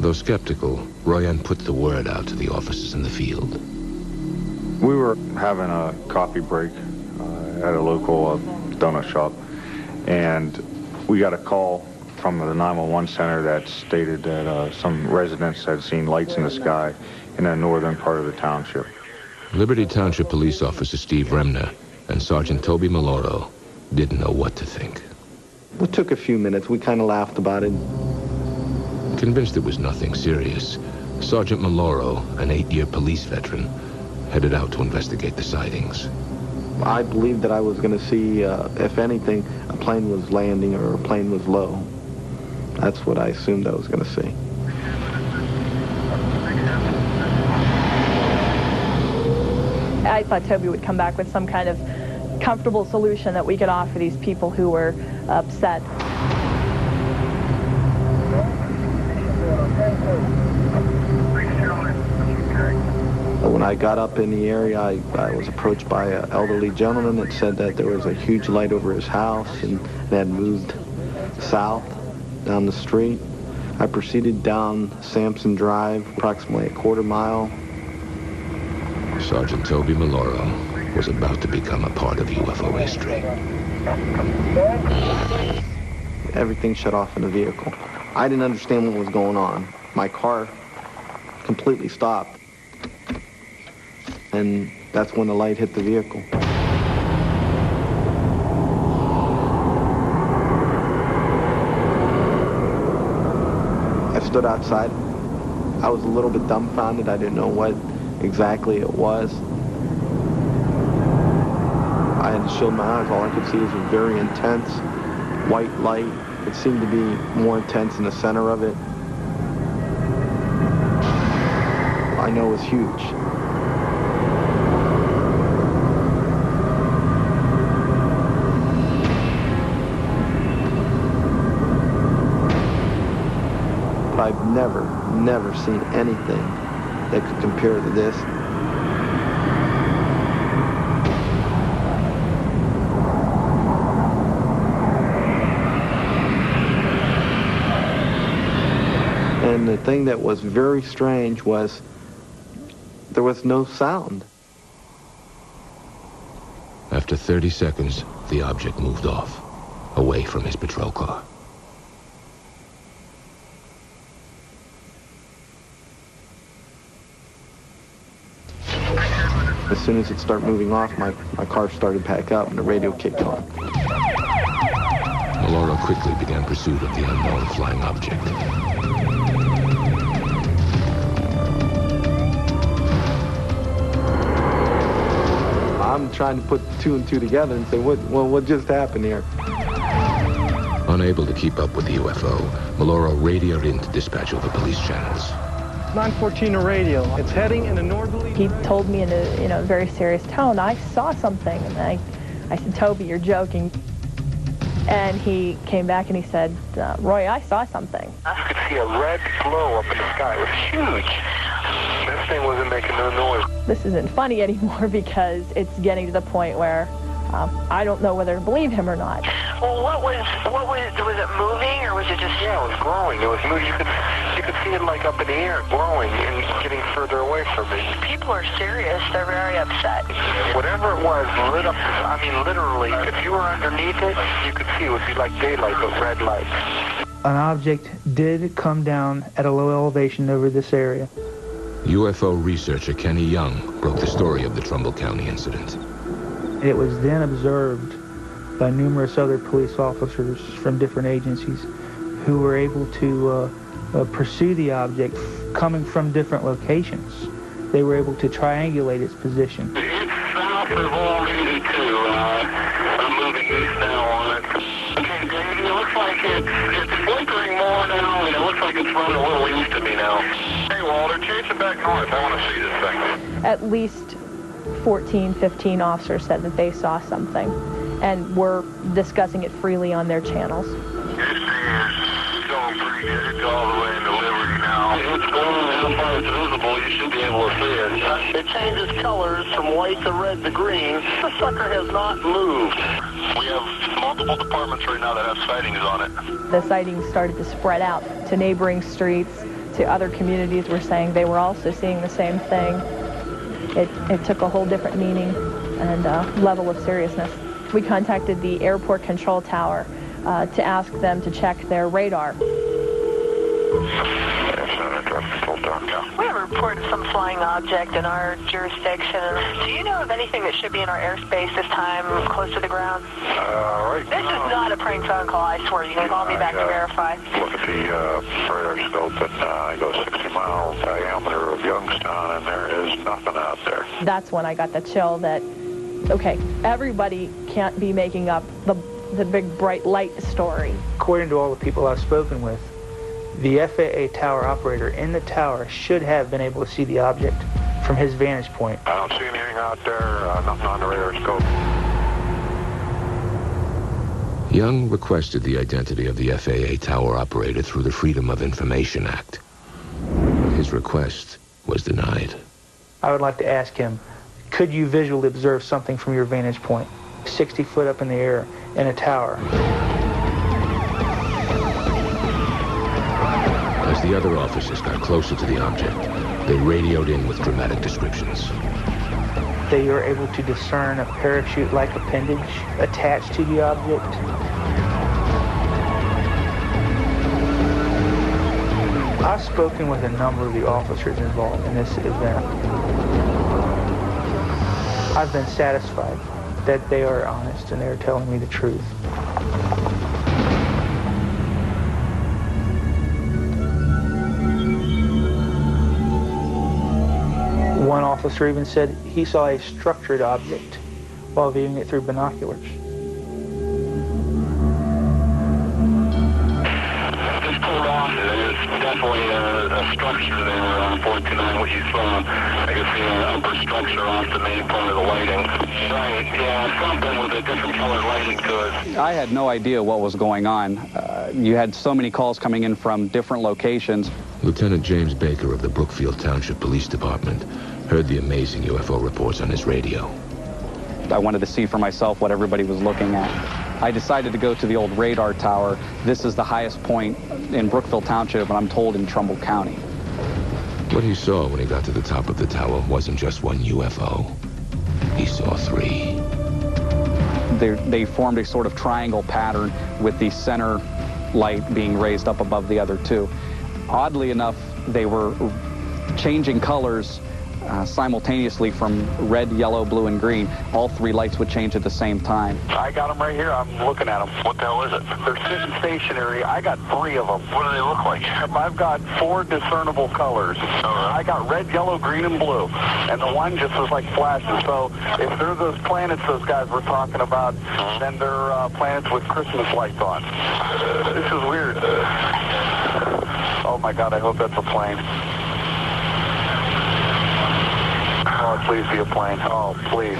Though skeptical, Royanne put the word out to the officers in the field. We were having a coffee break at a local donut shop, and we got a call from the 911 center that stated that some residents had seen lights in the sky in the northern part of the township. Liberty Township Police Officer Steve Remner and Sergeant Toby Maloro didn't know what to think. It took a few minutes. We kind of laughed about it. Convinced it was nothing serious, Sergeant Maloro, an 8-year police veteran, headed out to investigate the sightings. I believed that I was going to see, if anything, a plane was landing or a plane was low. That's what I assumed I was going to see. I thought Toby would come back with some kind of comfortable solution that we could offer these people who were upset. When I got up in the area, I was approached by an elderly gentleman that said that there was a huge light over his house and it had moved south down the street. I proceeded down Sampson Drive, approximately a quarter mile. Sergeant Toby Maloro was about to become a part of UFO history. Everything shut off in the vehicle. I didn't understand what was going on. My car completely stopped. And that's when the light hit the vehicle. I stood outside. I was a little bit dumbfounded. I didn't know what exactly it was. I had to shield my eyes. All I could see was a very intense white light. It seemed to be more intense in the center of it. I know it was huge. I've never seen anything that could compare to this. And the thing that was very strange was there was no sound. After 30 seconds, the object moved off, away from his patrol car. As soon as it started moving off, my car started to pack up and the radio kicked on. Maloro quickly began pursuit of the unknown flying object. trying to put two and two together and say, what just happened here? Unable to keep up with the UFO, Maloro radioed in to dispatch over police channels. 914 to radio. It's heading in a northerly... He told me in a very serious tone, I saw something. And I said, Toby, you're joking. And he came back and he said, Roy, I saw something. I could see a red glow up in the sky. It was huge. This thing wasn't making no noise. This isn't funny anymore because it's getting to the point where I don't know whether to believe him or not. Well, was it moving or was it just... Yeah, it was glowing. It was moving. You could see it like up in the air, glowing and getting further away from me. People are serious. They're very upset. Whatever it was lit up, I mean, literally, if you were underneath it, you could see it would be like daylight, but red light. An object did come down at a low elevation over this area. UFO researcher Kenny Young broke the story of the Trumbull County incident. It was then observed by numerous other police officers from different agencies who were able to pursue the object coming from different locations. They were able to triangulate its position. It's south of all-82. I'm moving east now on it. Okay, David, it looks like it's flickering more now, and it looks like it's running a little east of me now. Hey, Walter, chase it back north. I want to see this thing. At least 14, 15 officers said that they saw something and were discussing it freely on their channels. This thing is going pretty good. It's all the way into Liberty now. It's glowing. How far it's visible, you should be able to see it. It changes colors from white to red to green. The sucker has not moved. We have multiple departments right now that have sightings on it. The sightings started to spread out to neighboring streets, to other communities were saying they were also seeing the same thing. It took a whole different meaning and level of seriousness. We contacted the airport control tower to ask them to check their radar. We have a report of some flying object in our jurisdiction. Do you know of anything that should be in our airspace this time, close to the ground? Right. This is not a prank phone call, I swear. You can call me back to verify. Look at the radar scope, and I go 60-mile diameter of Youngstown, and there is nothing out there. That's when I got the chill that, okay, everybody can't be making up the big bright light story. According to all the people I've spoken with, the FAA tower operator in the tower should have been able to see the object from his vantage point. I don't see anything out there, nothing on the radar scope. Young requested the identity of the FAA tower operator through the Freedom of Information Act. But his request was denied. I would like to ask him, could you visually observe something from your vantage point, 60 foot up in the air in a tower? As the other officers got closer to the object, they radioed in with dramatic descriptions. They were able to discern a parachute-like appendage attached to the object. I've spoken with a number of the officers involved in this event. I've been satisfied that they are honest and they are telling me the truth. One officer even said he saw a structured object while viewing it through binoculars. Just pulled on. There's definitely a structure there on 429, what you saw. I can see an upper structure off the main point of the lighting. Right, yeah, something with a different colored lighting to it. I had no idea what was going on. You had so many calls coming in from different locations. Lieutenant James Baker of the Brookfield Township Police Department heard the amazing UFO reports on his radio. I wanted to see for myself what everybody was looking at. I decided to go to the old radar tower. This is the highest point in Brookfield Township, and I'm told in Trumbull County. What he saw when he got to the top of the tower wasn't just one UFO. He saw three. They formed a sort of triangle pattern with the center light being raised up above the other two. Oddly enough, they were changing colors simultaneously from red, yellow, blue, and green. All three lights would change at the same time. I got them right here. I'm looking at them. What the hell is it? They're sitting stationary. I got 3 of them. What do they look like? I've got 4 discernible colors. I got red, yellow, green, and blue. And the one just was like flashing. So if they're those planets those guys were talking about, then they're planets with Christmas lights on. This is weird. Oh my God, I hope that's a plane. Oh, please be a plane. Oh, please.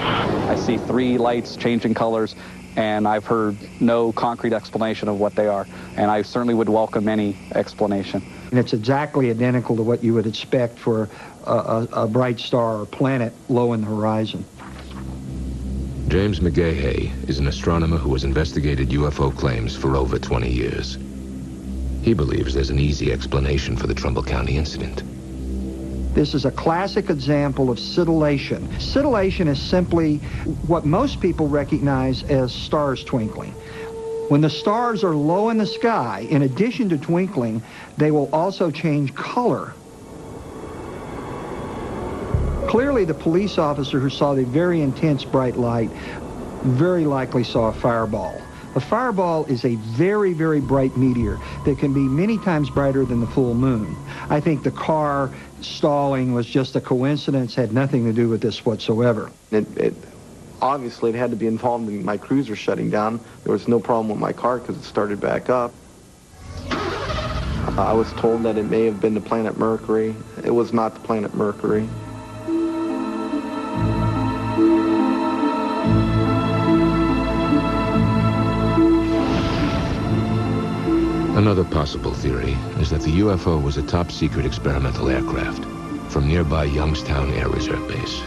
I see 3 lights changing colors, and I've heard no concrete explanation of what they are. And I certainly would welcome any explanation. And it's exactly identical to what you would expect for a bright star or planet low in the horizon. James McGahey is an astronomer who has investigated UFO claims for over 20 years. He believes there's an easy explanation for the Trumbull County incident. This is a classic example of scintillation. Scintillation is simply what most people recognize as stars twinkling. When the stars are low in the sky, in addition to twinkling, they will also change color. Clearly, the police officer who saw the very intense bright light very likely saw a fireball. A fireball is a very, very bright meteor that can be many times brighter than the full moon. I think the car stalling was just a coincidence, had nothing to do with this whatsoever. Obviously, it had to be involved in my cruiser shutting down. There was no problem with my car because it started back up. I was told that it may have been the planet Mercury. It was not the planet Mercury. Another possible theory is that the UFO was a top-secret experimental aircraft from nearby Youngstown Air Reserve Base.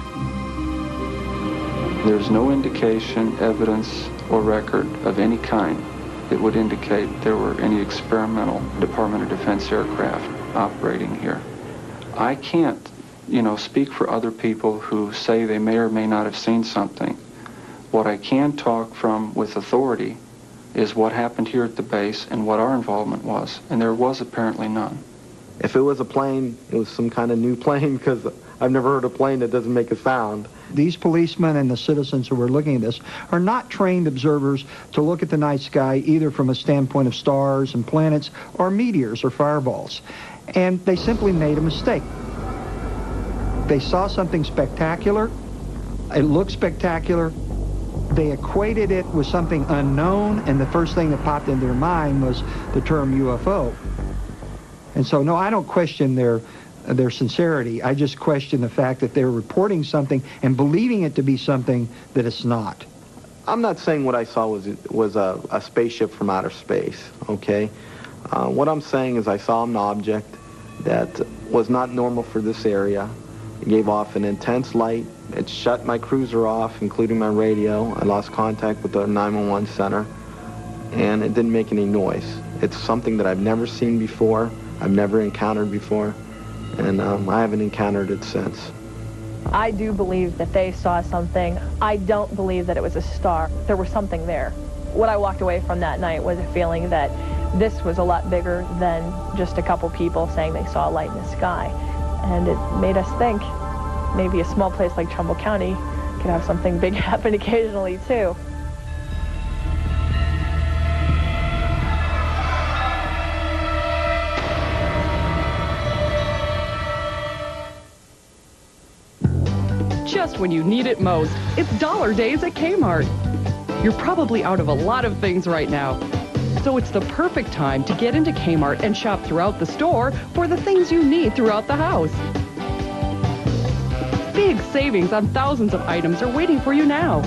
There's no indication, evidence, or record of any kind that would indicate there were any experimental Department of Defense aircraft operating here. I can't, speak for other people who say they may or may not have seen something. What I can talk from with authority is what happened here at the base and what our involvement was, and there was apparently none. If it was a plane, it was some kind of new plane, because I've never heard a plane that doesn't make a sound. These policemen and the citizens who are looking at this are not trained observers to look at the night sky either from a standpoint of stars and planets or meteors or fireballs. And they simply made a mistake. They saw something spectacular. It looked spectacular. They equated it with something unknown, and the first thing that popped into their mind was the term UFO. And so, no, I don't question their sincerity. I just question the fact that they're reporting something and believing it to be something that it's not. I'm not saying what I saw was a spaceship from outer space, okay? What I'm saying is I saw an object that was not normal for this area. It gave off an intense light. It shut my cruiser off, including my radio. I lost contact with the 911 center, and it didn't make any noise. It's something that I've never seen before, I've never encountered before, and I haven't encountered it since. I do believe that they saw something. I don't believe that it was a star. There was something there. What I walked away from that night was a feeling that this was a lot bigger than just a couple people saying they saw a light in the sky. And it made us think maybe a small place like Trumbull County could have something big happen occasionally, too. Just when you need it most, it's Dollar Days at Kmart. You're probably out of a lot of things right now, so it's the perfect time to get into Kmart and shop throughout the store for the things you need throughout the house. Big savings on thousands of items are waiting for you now.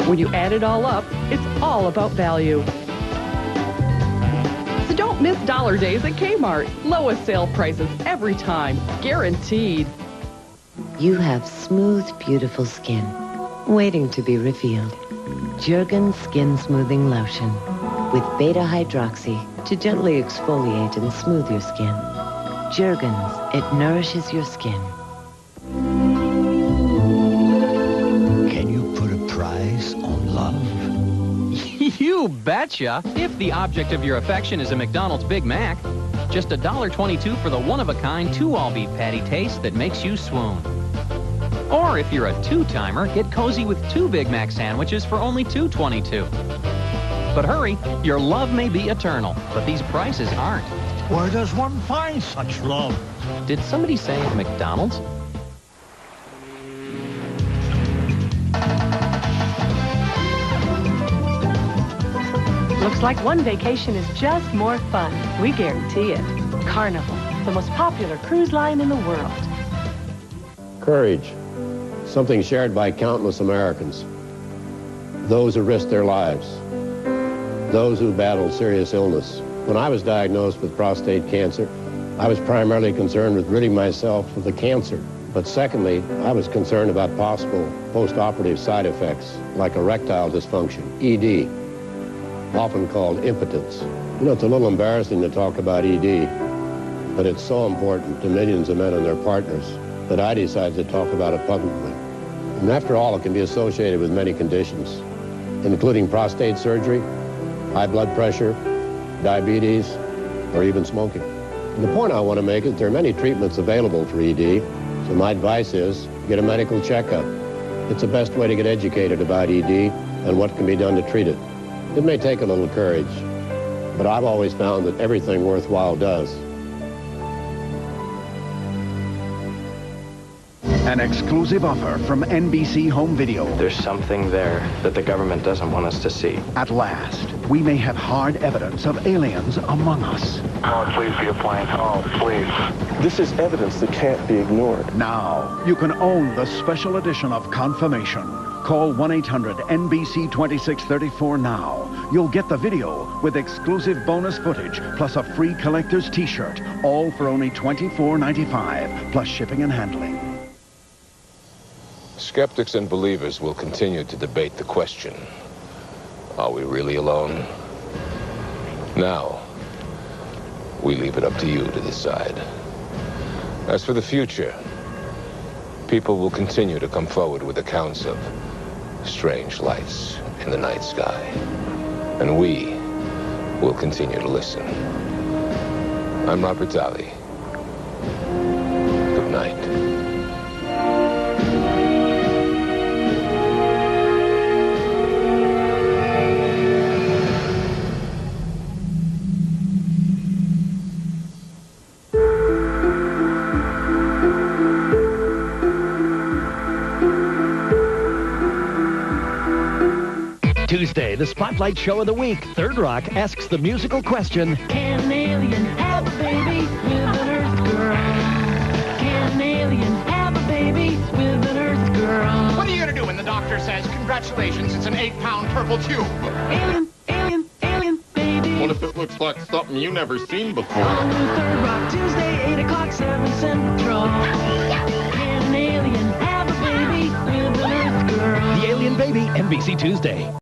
When you add it all up, it's all about value. So don't miss Dollar Days at Kmart. Lowest sale prices every time, guaranteed. You have smooth, beautiful skin, waiting to be revealed. Jergens Skin Smoothing Lotion with beta-hydroxy to gently exfoliate and smooth your skin. Jergens, it nourishes your skin. Can you put a price on love? You betcha! If the object of your affection is a McDonald's Big Mac, Just $1.22 for the one-of-a-kind two-all-beef patty taste that makes you swoon. Or if you're a two-timer, get cozy with 2 Big Mac sandwiches for only $2.22. But hurry, your love may be eternal, but these prices aren't. Where does one find such love? Did somebody say McDonald's? Looks like one vacation is just more fun. We guarantee it. Carnival, the most popular cruise line in the world. Courage, something shared by countless Americans. Those who risked their lives. Those who battled serious illness. When I was diagnosed with prostate cancer, I was primarily concerned with ridding myself of the cancer. But secondly, I was concerned about possible post-operative side effects, like erectile dysfunction, ED, often called impotence. You know, it's a little embarrassing to talk about ED, but it's so important to millions of men and their partners that I decided to talk about it publicly. And after all, it can be associated with many conditions, including prostate surgery, high blood pressure, diabetes, or even smoking. And the point I want to make is there are many treatments available for ED, so my advice is get a medical checkup. It's the best way to get educated about ED and what can be done to treat it. It may take a little courage, but I've always found that everything worthwhile does. An exclusive offer from NBC Home Video. There's something there that the government doesn't want us to see. At last, we may have hard evidence of aliens among us. Oh, please be a plane. Oh, please. This is evidence that can't be ignored. Now, you can own the special edition of Confirmation. Call 1-800-NBC-2634 now. You'll get the video with exclusive bonus footage, plus a free collector's t-shirt, all for only $24.95, plus shipping and handling. Skeptics and believers will continue to debate the question, are we really alone? Now, we leave it up to you to decide. As for the future, people will continue to come forward with accounts of strange lights in the night sky. And we will continue to listen. I'm Robert Daly. Good night. Tuesday, the Spotlight Show of the Week. Third Rock asks the musical question, Can an alien have a baby with an Earth girl? Can an alien have a baby with an Earth girl? What are you going to do when the doctor says, congratulations, it's an 8-pound purple tube? Alien, alien, alien baby. What if it looks like something you never seen before? On the Third Rock Tuesday, 8 o'clock, 7 Central. Can an alien have a baby with an Earth girl? The Alien Baby, NBC Tuesday.